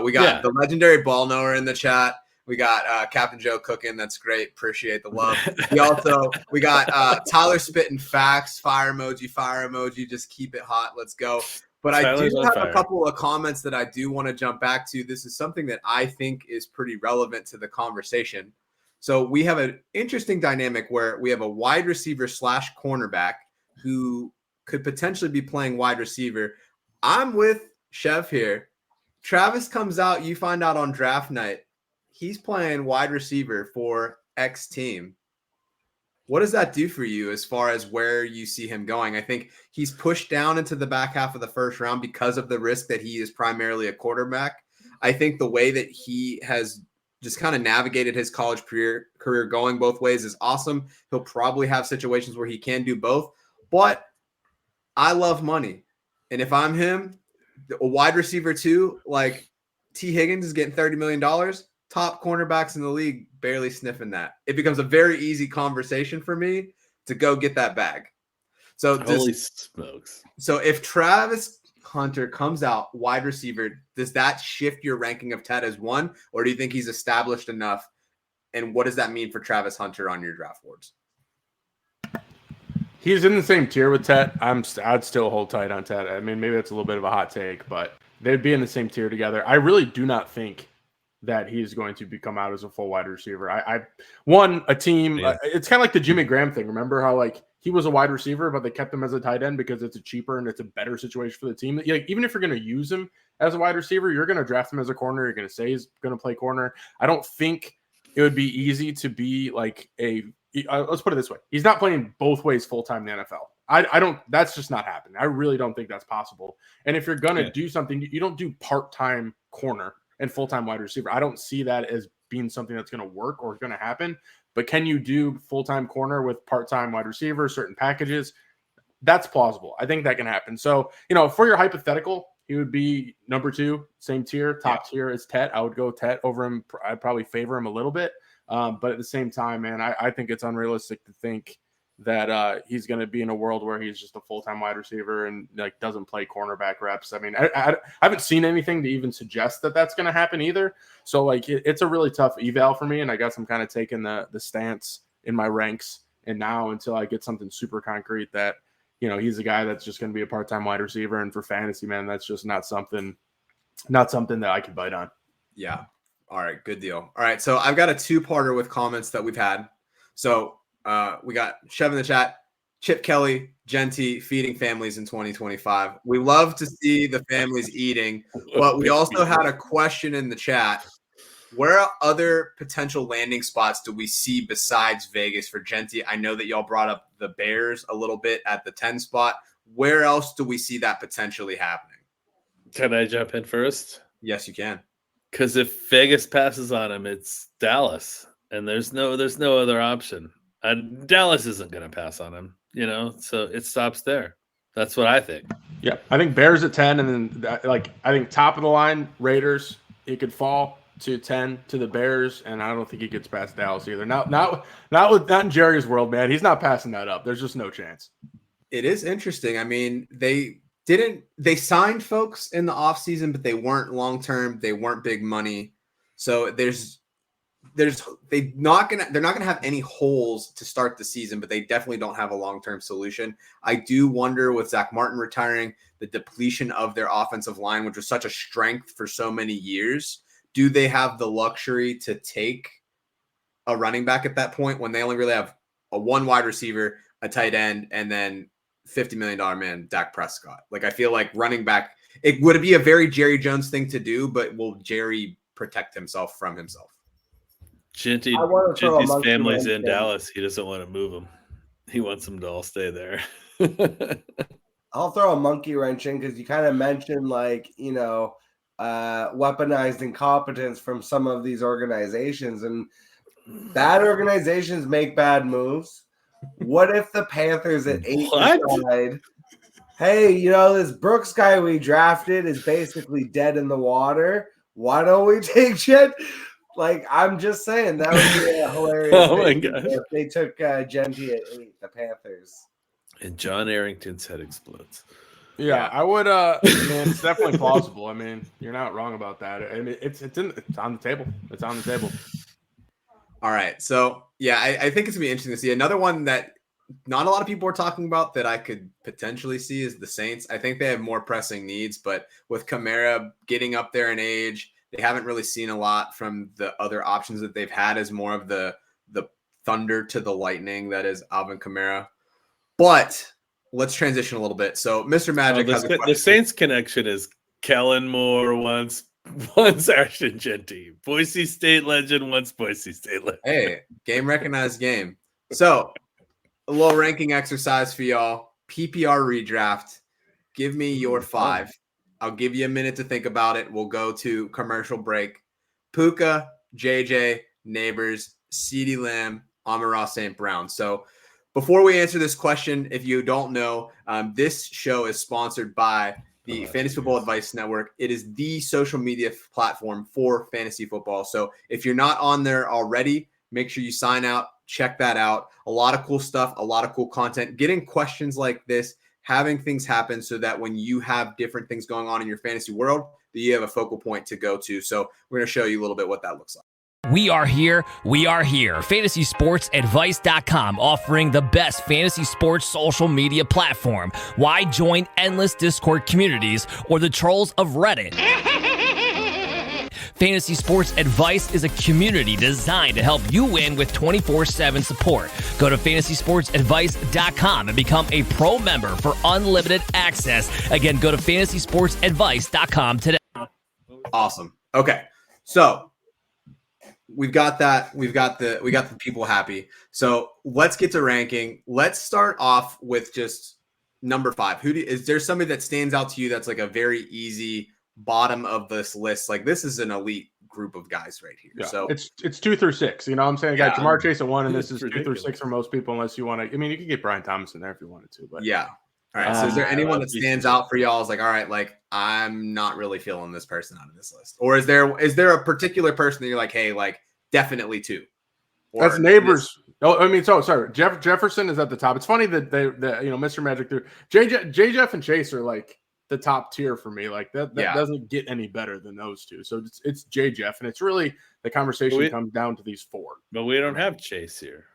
We got the legendary ball knower in the chat. We got Captain Joe cooking. That's great. Appreciate the love. We got Tyler spitting facts, fire emoji. Just keep it hot. Let's go. But Tyler's I do have a couple of comments that I do want to jump back to. This is something that I think is pretty relevant to the conversation. So we have an interesting dynamic where we have a wide receiver / cornerback who could potentially be playing wide receiver. I'm with Chev here. Travis comes out. You find out on draft night he's playing wide receiver for X team. What does that do for you as far as where you see him going? I think he's pushed down into the back half of the first round because of the risk that he is primarily a quarterback. I think the way that he has just kind of navigated his college career going both ways is awesome. He'll probably have situations where he can do both, but I love money. And if I'm him, a wide receiver too, like T. Higgins is getting $30 million. Top cornerbacks in the league barely sniffing that. It becomes a very easy conversation for me to go get that bag. So holy smokes. So if Travis Hunter comes out wide receiver, does that shift your ranking of Ted as 1, or do you think he's established enough? And what does that mean for Travis Hunter on your draft boards? He's in the same tier with Ted. I'd still hold tight on Ted. I mean, maybe that's a little bit of a hot take, but they'd be in the same tier together. I really do not think that he's going to become out as a full wide receiver. A team. Yeah. It's kind of like the Jimmy Graham thing. Remember how he was a wide receiver, but they kept him as a tight end because it's a cheaper and it's a better situation for the team. Even if you're going to use him as a wide receiver, you're going to draft him as a corner. You're going to say he's going to play corner. I don't think it would be easy to be let's put it this way. He's not playing both ways full-time in the NFL. I don't. That's just not happening. I really don't think that's possible. And if you're going to do something, you don't do part-time corner and full-time wide receiver. I don't see that as being something that's going to work or going to happen. But can you do full-time corner with part-time wide receiver, certain packages? That's plausible. I think that can happen. So, for your hypothetical, he would be number 2, same tier, top tier as Tet. I would go Tet over him. I'd probably favor him a little bit. But at the same time, man, I think it's unrealistic to think that he's going to be in a world where he's just a full-time wide receiver and doesn't play cornerback reps. I mean, I haven't seen anything to even suggest that that's going to happen either. So it's a really tough eval for me. And I guess I'm kind of taking the stance in my ranks. And now until I get something super concrete that, he's a guy that's just going to be a part-time wide receiver. And for fantasy, man, that's just not something that I could bite on. Yeah. All right. Good deal. All right. So I've got a 2-parter with comments that we've had. So, we got Chev in the chat, Chip Kelly, Jeanty feeding families in 2025. We love to see the families eating, but we also had a question in the chat. Where other potential landing spots do we see besides Vegas for Jeanty? I know that y'all brought up the Bears a little bit at the 10 spot. Where else do we see that potentially happening? Can I jump in first? Yes, you can. Because if Vegas passes on him, it's Dallas, and there's no other option. Dallas isn't going to pass on him, so it stops there. That's what I think. Yeah, I think Bears at 10, and then I think top of the line Raiders. He could fall to 10 to the Bears, and I don't think he gets past Dallas either. Not in Jerry's world, man. He's not passing that up. There's just no chance. It is interesting. I mean, they signed folks in the offseason, but they weren't long term. They weren't big money. So they're not gonna have any holes to start the season, but they definitely don't have a long-term solution. I do wonder with Zach Martin retiring, the depletion of their offensive line, which was such a strength for so many years. Do they have the luxury to take a running back at that point when they only really have a 1 wide receiver, a tight end, and then $50 million man, Dak Prescott? I feel like running back, it would be a very Jerry Jones thing to do, but will Jerry protect himself from himself? Jeanty, I want to throw a Jeanty's monkey family's wrench in Dallas. He doesn't want to move them. He wants them to all stay there. I'll throw a monkey wrench in because you kind of mentioned weaponized incompetence from some of these organizations, and bad organizations make bad moves. What if the Panthers at 8 decide, hey, this Brooks guy we drafted is basically dead in the water. Why don't we take Jet? I'm just saying that would be a hilarious Oh my thing gosh. if they took Jeanty at 8, the Panthers. And John Arrington's head explodes. Yeah, I would. Man, it's definitely plausible. I mean, you're not wrong about that. I mean, it's on the table. It's on the table. All right. So, yeah, I think it's going to be interesting to see. Another one that not a lot of people are talking about that I could potentially see is the Saints. I think they have more pressing needs, but with Kamara getting up there in age, they haven't really seen a lot from the other options that they've had as more of the thunder to the lightning that is Alvin Kamara. But let's transition a little bit. So, Mr. Magic has a question. The Saints connection is Kellen Moore once Ashton Jeanty. Boise State legend, once Boise State legend. Hey, game recognized game. So, a little ranking exercise for y'all. PPR redraft. Give me your 5. I'll give you a minute to think about it. We'll go to commercial break. Puka, JJ, Neighbors, CeeDee Lamb, Amon-Ra St. Brown. So before we answer this question, if you don't know, this show is sponsored by the Fantasy Football Advice Network. It is the social media platform for fantasy football. So if you're not on there already, make sure you sign out. Check that out. A lot of cool stuff, a lot of cool content. Getting questions like this, having things happen so that when you have different things going on in your fantasy world, that you have a focal point to go to. So we're going to show you a little bit what that looks like. We are here. FantasySportsAdvice.com, offering the best fantasy sports social media platform. Why join endless Discord communities or the trolls of Reddit? Fantasy Sports Advice is a community designed to help you win with 24/7 support. Go to FantasySportsAdvice.com and become a pro member for unlimited access. Again, go to FantasySportsAdvice.com today. Awesome. Okay. So we've got that. We got the people happy. So let's get to ranking. Let's start off with just number 5. Is there somebody that stands out to you that's like a very easy bottom of this list? Like, this is an elite group of guys right here. Yeah, so it's 2 through 6. You know what I'm saying? I got Jamar Chase at 1, and this is 2 ridiculous. through 6 for most people, unless you want to. I mean, you could get Brian Thomas in there if you wanted to. But yeah. All right. So is there anyone that stands out for y'all? Is like, all right, like I'm not really feeling this person out of this list, or is there a particular person that you're like, hey, like definitely 2? Or that's Neighbors. Oh, I mean, sorry. Jefferson is at the top. It's funny that Mr. Magic threw Jeff and Chase are like the top tier for me. Like that doesn't get any better than those two. So it's Jeff, and it's really the conversation comes down to these 4. But we don't have Chase here.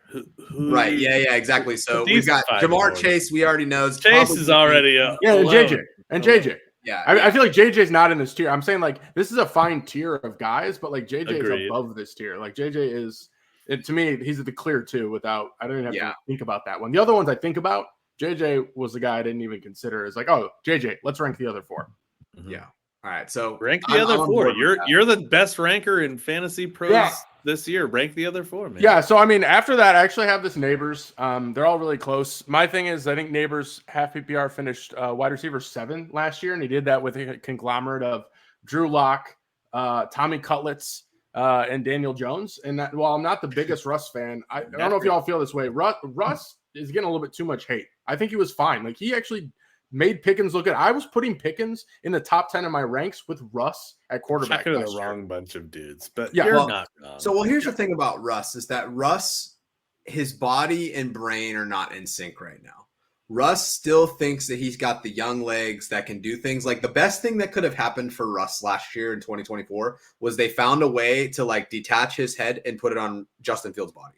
Right. Yeah, exactly. So we've got Jamar Chase. We already know. Chase is already JJ. Yeah. I feel like JJ's not in this tier. I'm saying like this is a fine tier of guys, but like JJ Agreed. is above this tier. Like JJ is, to me, he's the clear 2 I don't even have to think about that one. The other ones I think about, JJ was the guy I didn't even consider. It's like, oh, JJ, let's rank the other 4. Mm-hmm. Yeah. All right. So rank the other 4. You're the best ranker in fantasy pros this year. Rank the other 4, man. Yeah. So I mean, after that, I actually have this Neighbors. They're all really close. My thing is, I think Neighbors half PPR finished wide receiver 7 last year, and he did that with a conglomerate of Drew Lock, Tommy Cutlets, and Daniel Jones. And that, while I'm not the biggest Russ fan, I don't know if y'all feel this way. Russ is getting a little bit too much hate. I think he was fine. Like he actually made Pickens look good. I was putting Pickens in the top 10 of my ranks with Russ at quarterback. Checking the wrong bunch of dudes, but yeah, you're not wrong. So here's the thing about Russ is that Russ, his body and brain are not in sync right now. Russ still thinks that he's got the young legs that can do things. Like the best thing that could have happened for Russ last year in 2024 was they found a way to like detach his head and put it on Justin Fields' body.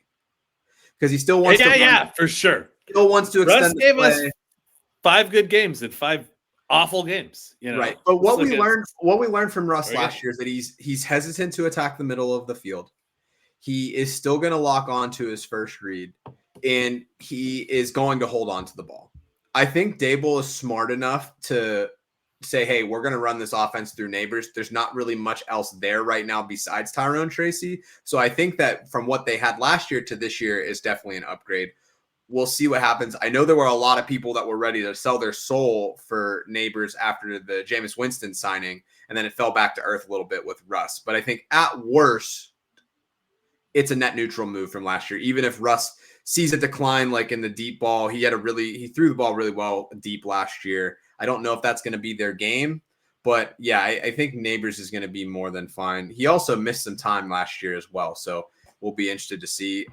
Because he still wants to for sure. Still wants to extend Russ the gave play. us 5 good games and 5 awful games. You know, right? But what we learned from Russ last year is that he's hesitant to attack the middle of the field. He is still going to lock on to his first read, and he is going to hold on to the ball. I think Dable is smart enough to say, hey, we're going to run this offense through Neighbors. There's not really much else there right now besides Tyrone Tracy. So I think that from what they had last year to this year is definitely an upgrade. We'll see what happens. I know there were a lot of people that were ready to sell their soul for Neighbors after the Jameis Winston signing, and then it fell back to earth a little bit with Russ. But I think at worst, it's a net neutral move from last year. Even if Russ sees a decline like in the deep ball, he threw the ball really well deep last year. I don't know if that's going to be their game, but yeah, I think Neighbors is going to be more than fine. He also missed some time last year as well, so we'll be interested to see.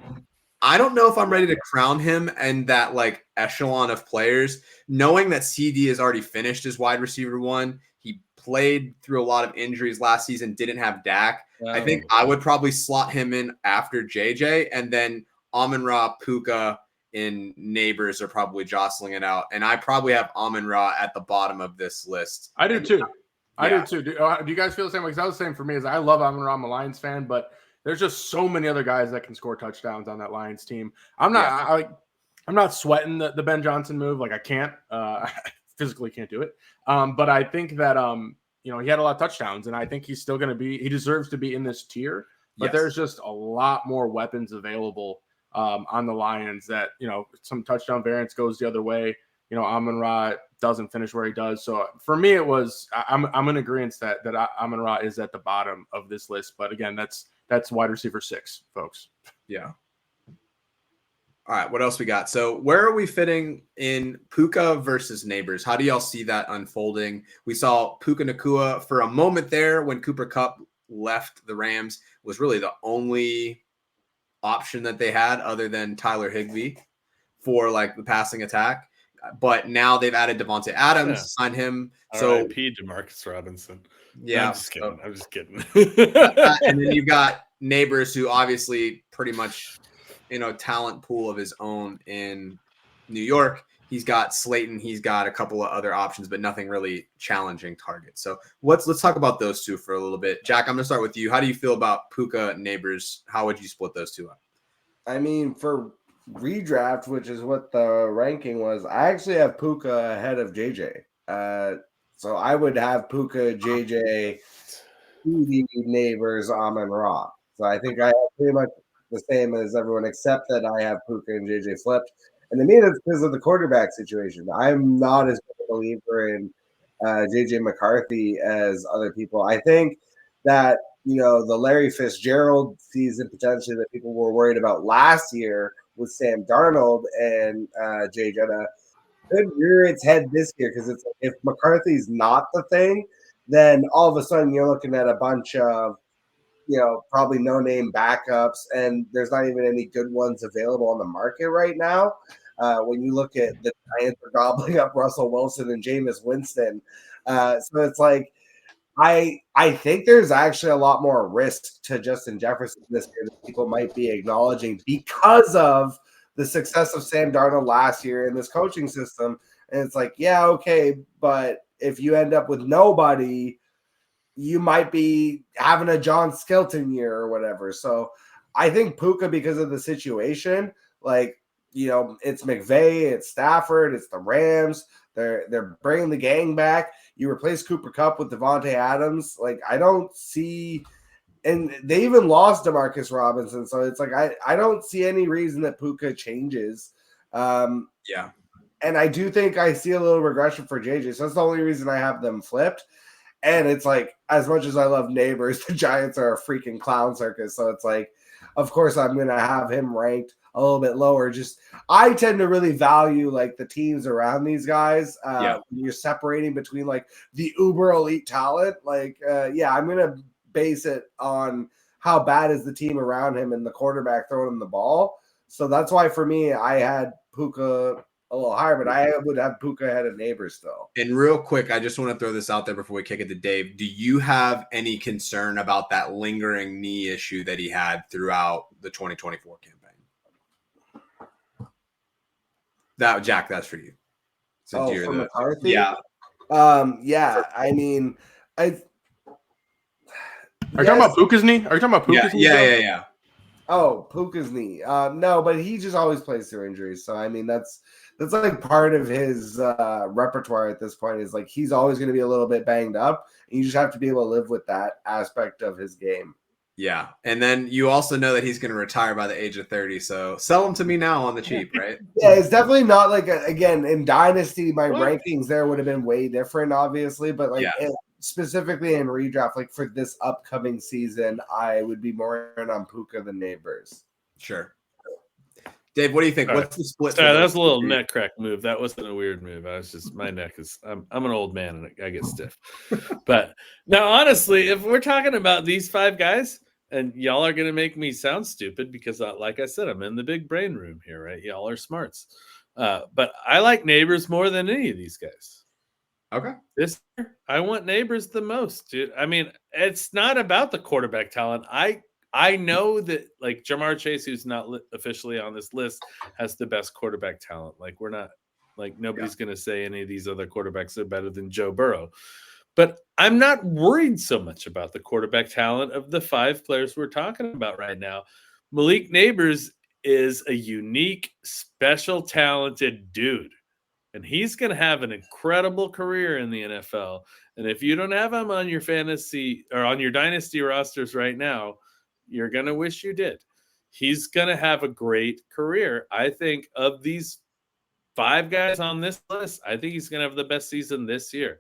I don't know if I'm ready to crown him and that like echelon of players, knowing that CD has already finished as wide receiver 1. He played through a lot of injuries last season, didn't have Dak. I think I would probably slot him in after JJ, and then Amon-Ra, Puka, in Neighbors are probably jostling it out. And I probably have Amon-Ra at the bottom of this list. I do too. I do too. Do you guys feel the same way? Because I was the same for me. Is I love Amon-Ra. I'm a Lions fan, but there's just so many other guys that can score touchdowns on that Lions team. I'm not sweating the Ben Johnson move. Like I can't, I physically can't do it. But I think that he had a lot of touchdowns, and I think he's still going to he deserves to be in this tier. But there's just a lot more weapons available on the Lions that, some touchdown variance goes the other way. Amon-Ra doesn't finish where he does. So for me, I'm in agreement that Amon-Ra is at the bottom of this list. But again, that's wide receiver 6, folks. Yeah. All right. What else we got? So where are we fitting in Puka versus Neighbors? How do y'all see that unfolding? We saw Puka Nacua for a moment there when Cooper Kupp left the Rams, was really the only option that they had other than Tyler Higbee for like the passing attack. But now they've added Devontae Adams, signed him. So R.I.P. Demarcus Robinson. Yeah, I'm just kidding. And then you've got Neighbors, who obviously pretty much talent pool of his own in New York. He's got Slayton. He's got a couple of other options, but nothing really challenging targets. So let's talk about those two for a little bit. Jack, I'm going to start with you. How do you feel about Puka, Neighbors? How would you split those two up? I mean, for redraft, which is what the ranking was, I actually have Puka ahead of JJ. So I would have Puka, JJ, Neighbors, Amon-Ra. So I think I have pretty much the same as everyone, except that I have Puka and JJ flipped. And to me, that's because of the quarterback situation. I'm not as big a believer in JJ McCarthy as other people. I think that, the Larry Fitzgerald season potentially that people were worried about last year with Sam Darnold and Jay Jetta could rear its head this year, because it's if McCarthy's not the thing, then all of a sudden you're looking at a bunch of probably no-name backups, and there's not even any good ones available on the market right now. When you look at the Giants are gobbling up Russell Wilson and Jameis Winston. So it's like, I think there's actually a lot more risk to Justin Jefferson this year that people might be acknowledging because of the success of Sam Darnold last year in this coaching system. And it's like, yeah, okay, but if you end up with nobody, you might be having a John Skelton year or whatever. So I think Puka, because of the situation, it's McVay, it's Stafford, it's the Rams. They're bringing the gang back. You replace Cooper Kupp with Devontae Adams. I don't see, and they even lost DeMarcus Robinson. So it's like I don't see any reason that Puka changes. Yeah. And I do think I see a little regression for JJ. So that's the only reason I have them flipped. And it's like, as much as I love Neighbors, the Giants are a freaking clown circus. So it's like, of course, I'm going to have him ranked a little bit lower. Just, I tend to really value the teams around these guys. When you're separating between the uber elite talent. I'm going to base it on how bad is the team around him and the quarterback throwing him the ball. So that's why for me, I had Puka a little higher, but I would have Puka ahead of Neighbors still. And real quick, I just want to throw this out there before we kick it to Dave. Do you have any concern about that lingering knee issue that he had throughout the 2024 campaign? Jack, that's for you. For McCarthy? Yeah. I mean, Are you talking about Puka's knee? Are you talking about Puka's knee? Yeah. Oh, Puka's knee. No, but he just always plays through injuries. So I mean, that's like part of his repertoire at this point. Is like he's always going to be a little bit banged up. And you just have to be able to live with that aspect of his game. Yeah, and then you also know that he's going to retire by the age of 30. So sell him to me now on the cheap, right? Yeah, it's definitely not like again in Dynasty. My rankings there would have been way different, obviously, but like specifically in redraft, like for this upcoming season, I would be more in on Puka than Neighbors. Sure. Dave, what do you think? All What's the split? Sorry, that was a little neck crack move. That wasn't a weird move. I was just, my neck is, I'm an old man and I get stiff. But now, honestly, if we're talking about these 5 guys, and y'all are going to make me sound stupid because, like I said, I'm in the big brain room here, right? Y'all are smarts. But I like Neighbors more than any of these guys. Okay. This year, I want Neighbors the most, dude. I mean, it's not about the quarterback talent. I know that like Jamar Chase, who's not officially on this list, has the best quarterback talent. Like we're not like nobody's going to say any of these other quarterbacks are better than Joe Burrow. But I'm not worried so much about the quarterback talent of the 5 players we're talking about right now. Malik Neighbors is a unique, special, talented dude. And he's going to have an incredible career in the NFL. And if you don't have him on your fantasy or on your dynasty rosters right now, you're going to wish you did. He's going to have a great career. I think of these 5 guys on this list, I think he's going to have the best season this year.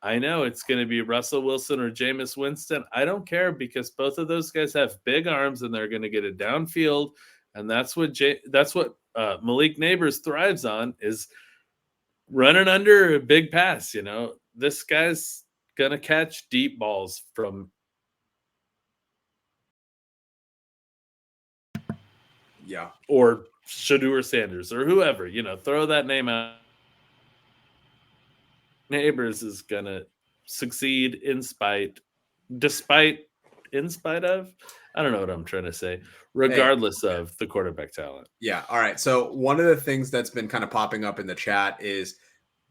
I know it's going to be Russell Wilson or Jameis Winston. I don't care because both of those guys have big arms and they're going to get it downfield. And that's what Malik Neighbors thrives on is running under a big pass. You know, this guy's going to catch deep balls from. Yeah. Or Shedeur Sanders or whoever, you know, throw that name out. Neighbors is going to succeed in spite of, I don't know what I'm trying to say, regardless of the quarterback talent. Yeah. All right. So one of the things that's been kind of popping up in the chat is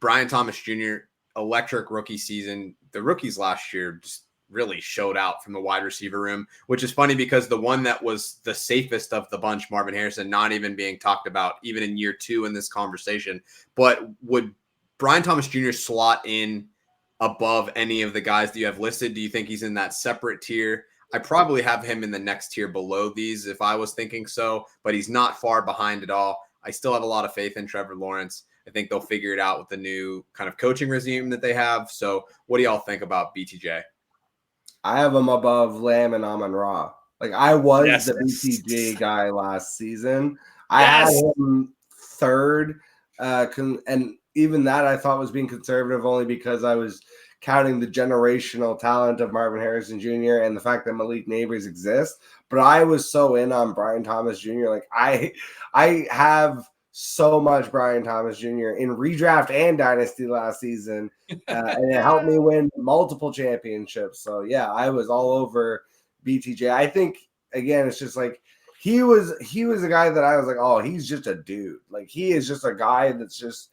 Brian Thomas Jr., electric rookie season. The rookies last year just really showed out from the wide receiver room, which is funny because the one that was the safest of the bunch, Marvin Harrison, not even being talked about even in year 2 in this conversation. But would Brian Thomas Jr. slot in above any of the guys that you have listed? Do you think he's in that separate tier? I probably have him in the next tier below these if I was thinking so, but he's not far behind at all. I still have a lot of faith in Trevor Lawrence. I think they'll figure it out with the new kind of coaching regime that they have. So what do y'all think about BTJ? I have him above Lamb and Amon-Ra. Like I was the BTJ guy last season. I had him 3rd, and even that I thought was being conservative only because I was counting the generational talent of Marvin Harrison Jr. and the fact that Malik Neighbors exists. But I was so in on Brian Thomas Jr. Like I have so much Brian Thomas Jr. in redraft and dynasty last season, and it helped me win multiple championships. So yeah, I was all over BTJ. I think again, it's just like he was a guy that I was like, oh, he's just a dude. Like he is just a guy that's just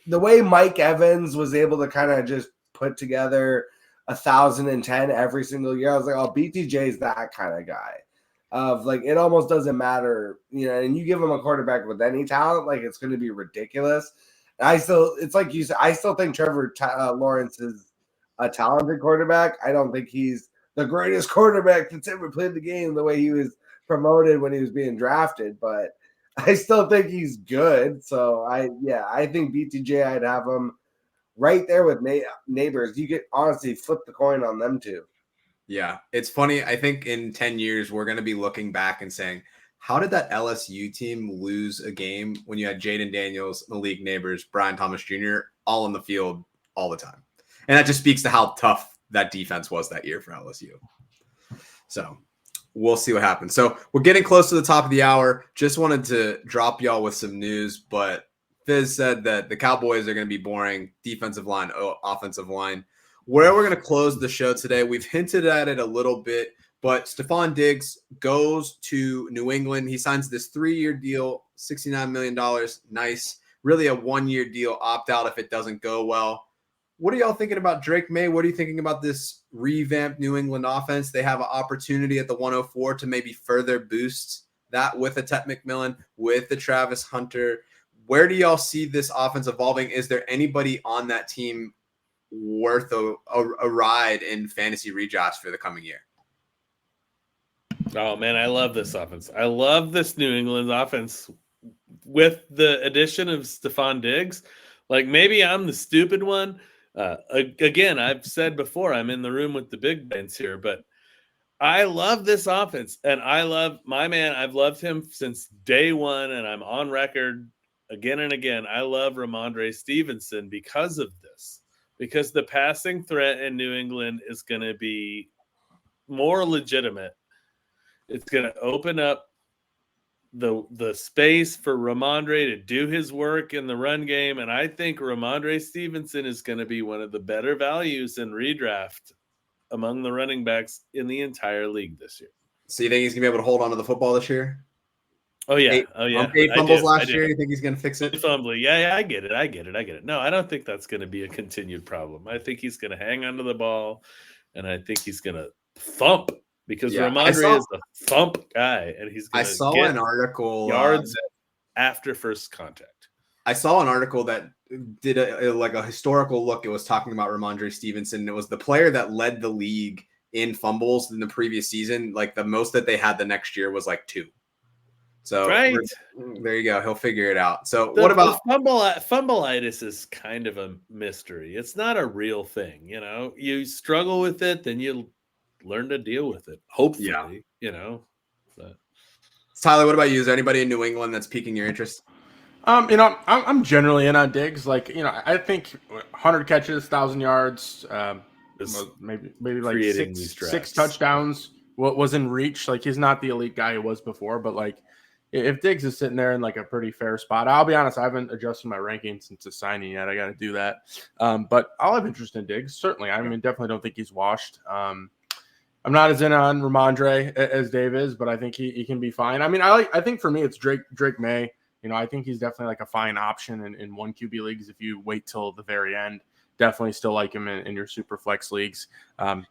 the way Mike Evans was able to kind of just put together 1,010 every single year. I was like, oh, BTJ is that kind of guy. Of like, it almost doesn't matter, you know, and you give him a quarterback with any talent, like it's going to be ridiculous. It's like you said, I still think Trevor Lawrence is a talented quarterback. I don't think he's the greatest quarterback that's ever played the game the way he was promoted when he was being drafted, but I still think he's good. So I think BTJ, I'd have him right there with Neighbors. You could honestly flip the coin on them too. Yeah, it's funny. I think in 10 years, we're going to be looking back and saying, how did that LSU team lose a game when you had Jaden Daniels, Malik Neighbors, Brian Thomas Jr. all on the field all the time? And that just speaks to how tough that defense was that year for LSU. So we'll see what happens. So we're getting close to the top of the hour. Just wanted to drop y'all with some news, but Fizz said that the Cowboys are going to be boring defensive line, offensive line. Where we're going to close the show today, we've hinted at it a little bit, but Stephon Diggs goes to New England. He signs this 3-year deal, $69 million. Nice. Really a 1-year deal, opt out if it doesn't go well. What are y'all thinking about Drake May? What are you thinking about this revamped New England offense? They have an opportunity at the 104 to maybe further boost that with a Tet McMillan, with the Travis Hunter. Where do y'all see this offense evolving? Is there anybody on that team worth a ride in fantasy redrafts for the coming year? Oh, man, I love this offense. I love this New England offense with the addition of Stephon Diggs. Like, maybe I'm the stupid one. Again, I've said before, I'm in the room with the big bands here, but I love this offense, and I love my man. I've loved him since day one, and I'm on record again and again. I love Ramondre Stevenson because of this, because the passing threat in New England is going to be more legitimate. It's going to open up the space for Ramondre to do his work in the run game. And I think Ramondre Stevenson is going to be one of the better values in redraft among the running backs in the entire league this year. So you think he's going to be able to hold on to the football this year? Oh, yeah. 8 fumbles last year. You think he's going to fix it? Fumbling. Yeah, I get it. No, I don't think that's going to be a continued problem. I think he's going to hang onto the ball, and I think he's going to thump. Because Ramondre is the thump guy, and he's going to get an article yards after first contact. I saw an article that did a historical look. It was talking about Ramondre Stevenson. It was the player that led the league in fumbles in the previous season. Like the most that they had the next year was like 2. So right there you go. He'll figure it out. So what about fumbleitis is kind of a mystery. It's not a real thing. You know, you struggle with it, then you learn to deal with it. Hopefully, But. Tyler, what about you? Is there anybody in New England that's piquing your interest? I'm generally in on Diggs. Like, I think 100 catches, 1,000 yards, maybe like six touchdowns. What was in reach? Like, he's not the elite guy he was before, but like, if Diggs is sitting there in like a pretty fair spot, I'll be honest, I haven't adjusted my ranking since the signing yet. I got to do that. But I'll have interest in Diggs. Certainly. I mean, definitely don't think he's washed. I'm not as in on Ramondre as Dave is, but I think he can be fine. I mean, I think for me, it's Drake May. I think he's definitely like a fine option in 1 QB leagues. If you wait till the very end, definitely still like him in your super flex leagues.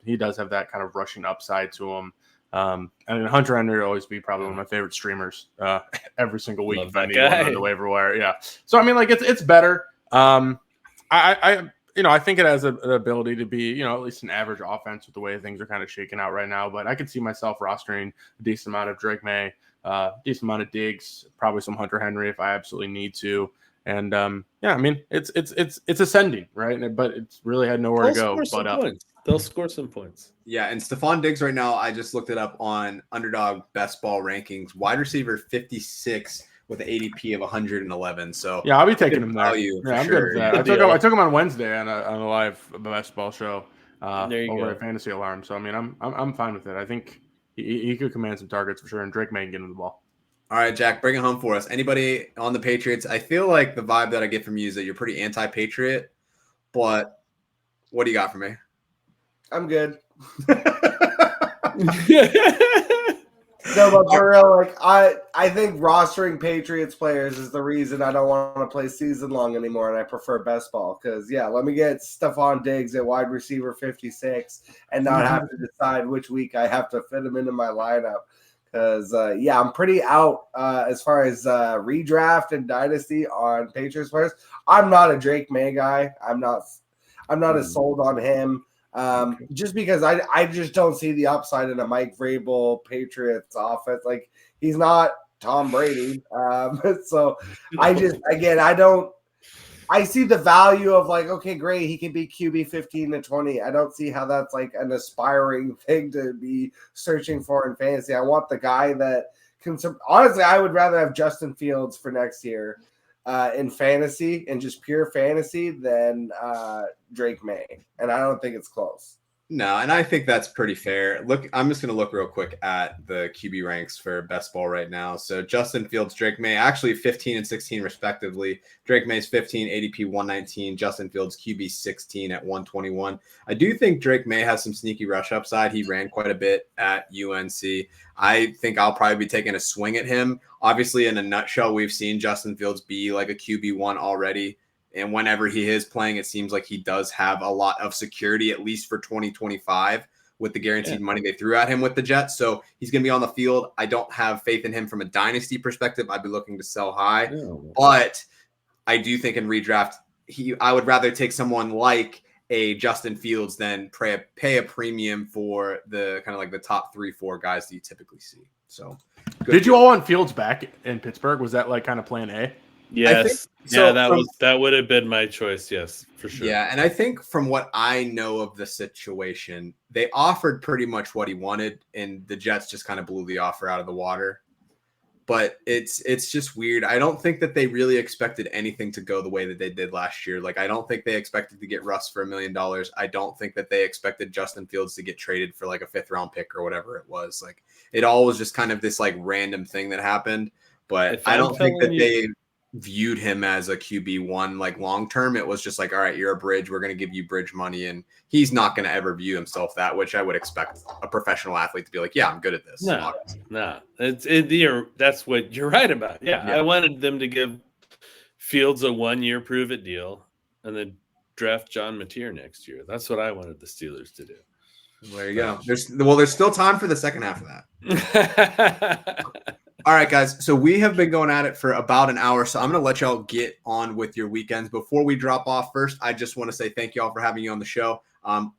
He does have that kind of rushing upside to him. And Hunter Henry will always be probably one of my favorite streamers every single week. If I need one on the waiver wire. Yeah. So, I mean, like it's better. I think it has an ability to be, at least an average offense with the way things are kind of shaking out right now. But I could see myself rostering a decent amount of Drake May, decent amount of Diggs, probably some Hunter Henry if I absolutely need to. And I mean, it's ascending, right? But it's really had nowhere to go but up. They'll score some points. Yeah, and Stephon Diggs right now, I just looked it up on Underdog Best Ball Rankings, wide receiver 56. With an ADP of 111, so yeah, I'll be taking him there. I'm good with that. I took him on Wednesday on a live basketball show over at Fantasy Alarm. So I mean, I'm fine with it. I think he could command some targets for sure, and Drake May can get him the ball. All right, Jack, bring it home for us. Anybody on the Patriots? I feel like the vibe that I get from you is that you're pretty anti-Patriot, but what do you got for me? I'm good. No, but for real, like I think rostering Patriots players is the reason I don't want to play season long anymore, and I prefer best ball because let me get Stephon Diggs at wide receiver 56 and not have to decide which week I have to fit him into my lineup. Because I'm pretty out as far as redraft and dynasty on Patriots players. I'm not a Drake May guy. I'm not as sold on him. Just because I just don't see the upside in a Mike Vrabel Patriots offense. Like he's not Tom Brady. So I see the value of like, okay, great. He can be QB 15 to 20. I don't see how that's like an aspiring thing to be searching for in fantasy. I want the guy that can, honestly, I would rather have Justin Fields for next year in fantasy and just pure fantasy than Drake May. And I don't think it's close. No, and I think that's pretty fair. Look, I'm just going to look real quick at the QB ranks for best ball right now. So Justin Fields, Drake May, actually 15 and 16 respectively. Drake May's 15, ADP 119. Justin Fields, QB 16 at 121. I do think Drake May has some sneaky rush upside. He ran quite a bit at UNC. I think I'll probably be taking a swing at him. Obviously, in a nutshell, we've seen Justin Fields be like a QB1 already And whenever he is playing, it seems like he does have a lot of security, at least for 2025, with the guaranteed money they threw at him with the Jets. So he's going to be on the field. I don't have faith in him from a dynasty perspective. I'd be looking to sell high. But I do think in redraft, I would rather take someone like a Justin Fields than pay a premium for the kind of like the top 3-4 guys that you typically see. So did you all want Fields back in Pittsburgh? Was that like kind of plan A? Yes. That would have been my choice. Yes, for sure. Yeah. And I think from what I know of the situation, they offered pretty much what he wanted, and the Jets just kind of blew the offer out of the water. But it's just weird. I don't think that they really expected anything to go the way that they did last year. Like, I don't think they expected to get Russ for $1 million. I don't think that they expected Justin Fields to get traded for like a 5th round pick or whatever it was. Like, it all was just kind of this like random thing that happened. But I don't think that they viewed him as a QB1 like long term. It was just like, all right, you're a bridge, we're going to give you bridge money, and he's not going to ever view himself that, which I would expect a professional athlete to be like, yeah, I'm good at this. That's what you're right about. Yeah, I wanted them to give Fields a 1-year prove it deal and then draft John Mateer next year. That's what I wanted the Steelers to do. There you go. There's still time for the second half of that. All right, guys. So we have been going at it for about an hour. So I'm going to let y'all get on with your weekends. Before we drop off, first, I just want to say thank y'all for having you on the show.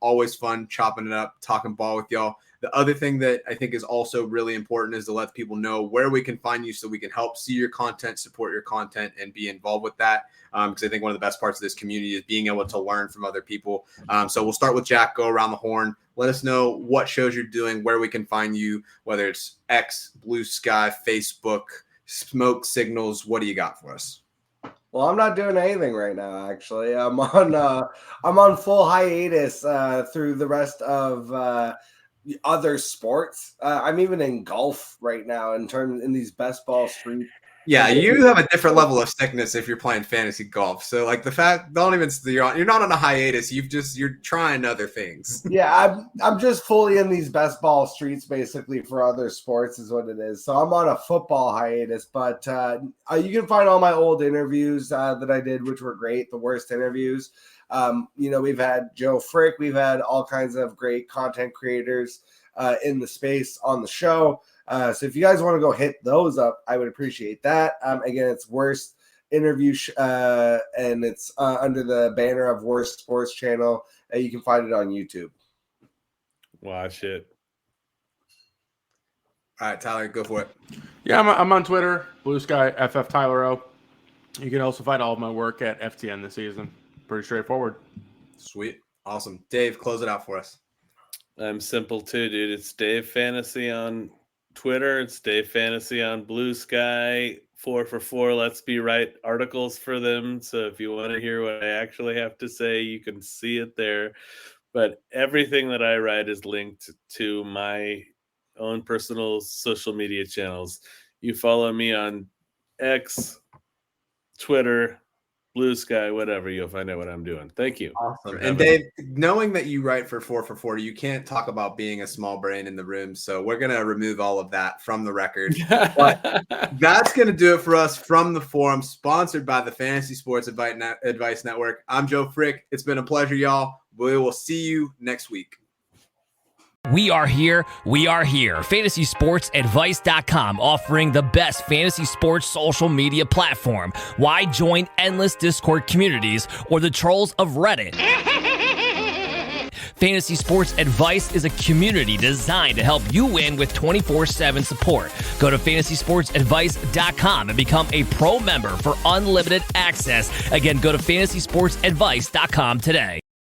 Always fun chopping it up, talking ball with y'all. The other thing that I think is also really important is to let people know where we can find you so we can help see your content, support your content, and be involved with that. Because I think one of the best parts of this community is being able to learn from other people. So we'll start with Jack, go around the horn. Let us know what shows you're doing, where we can find you, whether it's X, Blue Sky, Facebook, Smoke Signals. What do you got for us? Well, I'm not doing anything right now. Actually, I'm on full hiatus through the rest of other sports. I'm even in golf right now in these best ball streets. Yeah, you have a different level of sickness if you're playing fantasy golf. So, like, the fact, you're not on a hiatus. You're trying other things. Yeah, I'm just fully in these best ball streets basically for other sports is what it is. So I'm on a football hiatus, but you can find all my old interviews that I did, which were great, the worst interviews. We've had Joe Frick, we've had all kinds of great content creators in the space on the show. So if you guys want to go hit those up, I would appreciate that. Again, it's Worst Interview and it's under the banner of Worst Sports Channel. You can find it on YouTube. Watch it. All right, Tyler, go for it. Yeah, I'm on Twitter, Blue Sky FF Tyler O. You can also find all of my work at FTN this season. Pretty straightforward. Sweet. Awesome. Dave, close it out for us. I'm simple too, dude. It's Dave Fantasy on Twitter. It's Dave Fantasy on Blue Sky. 4 for 4 Let's Be Right articles for them. So if you want to hear what I actually have to say, you can see it there. But everything that I write is linked to my own personal social media channels. You follow me on X, Twitter, Blue Sky, whatever, you'll find out what I'm doing. Thank you. Awesome. And Dave, knowing that you write for 4 for 40, you can't talk about being a small brain in the room. So we're going to remove all of that from the record. But that's going to do it for us from the forum, sponsored by the Fantasy Sports Advice Network. I'm Joe Frick. It's been a pleasure, y'all. We will see you next week. We are here. FantasySportsAdvice.com, offering the best fantasy sports social media platform. Why join endless Discord communities or the trolls of Reddit? Fantasy Sports Advice is a community designed to help you win with 24/7 support. Go to FantasySportsAdvice.com and become a pro member for unlimited access. Again, go to FantasySportsAdvice.com today.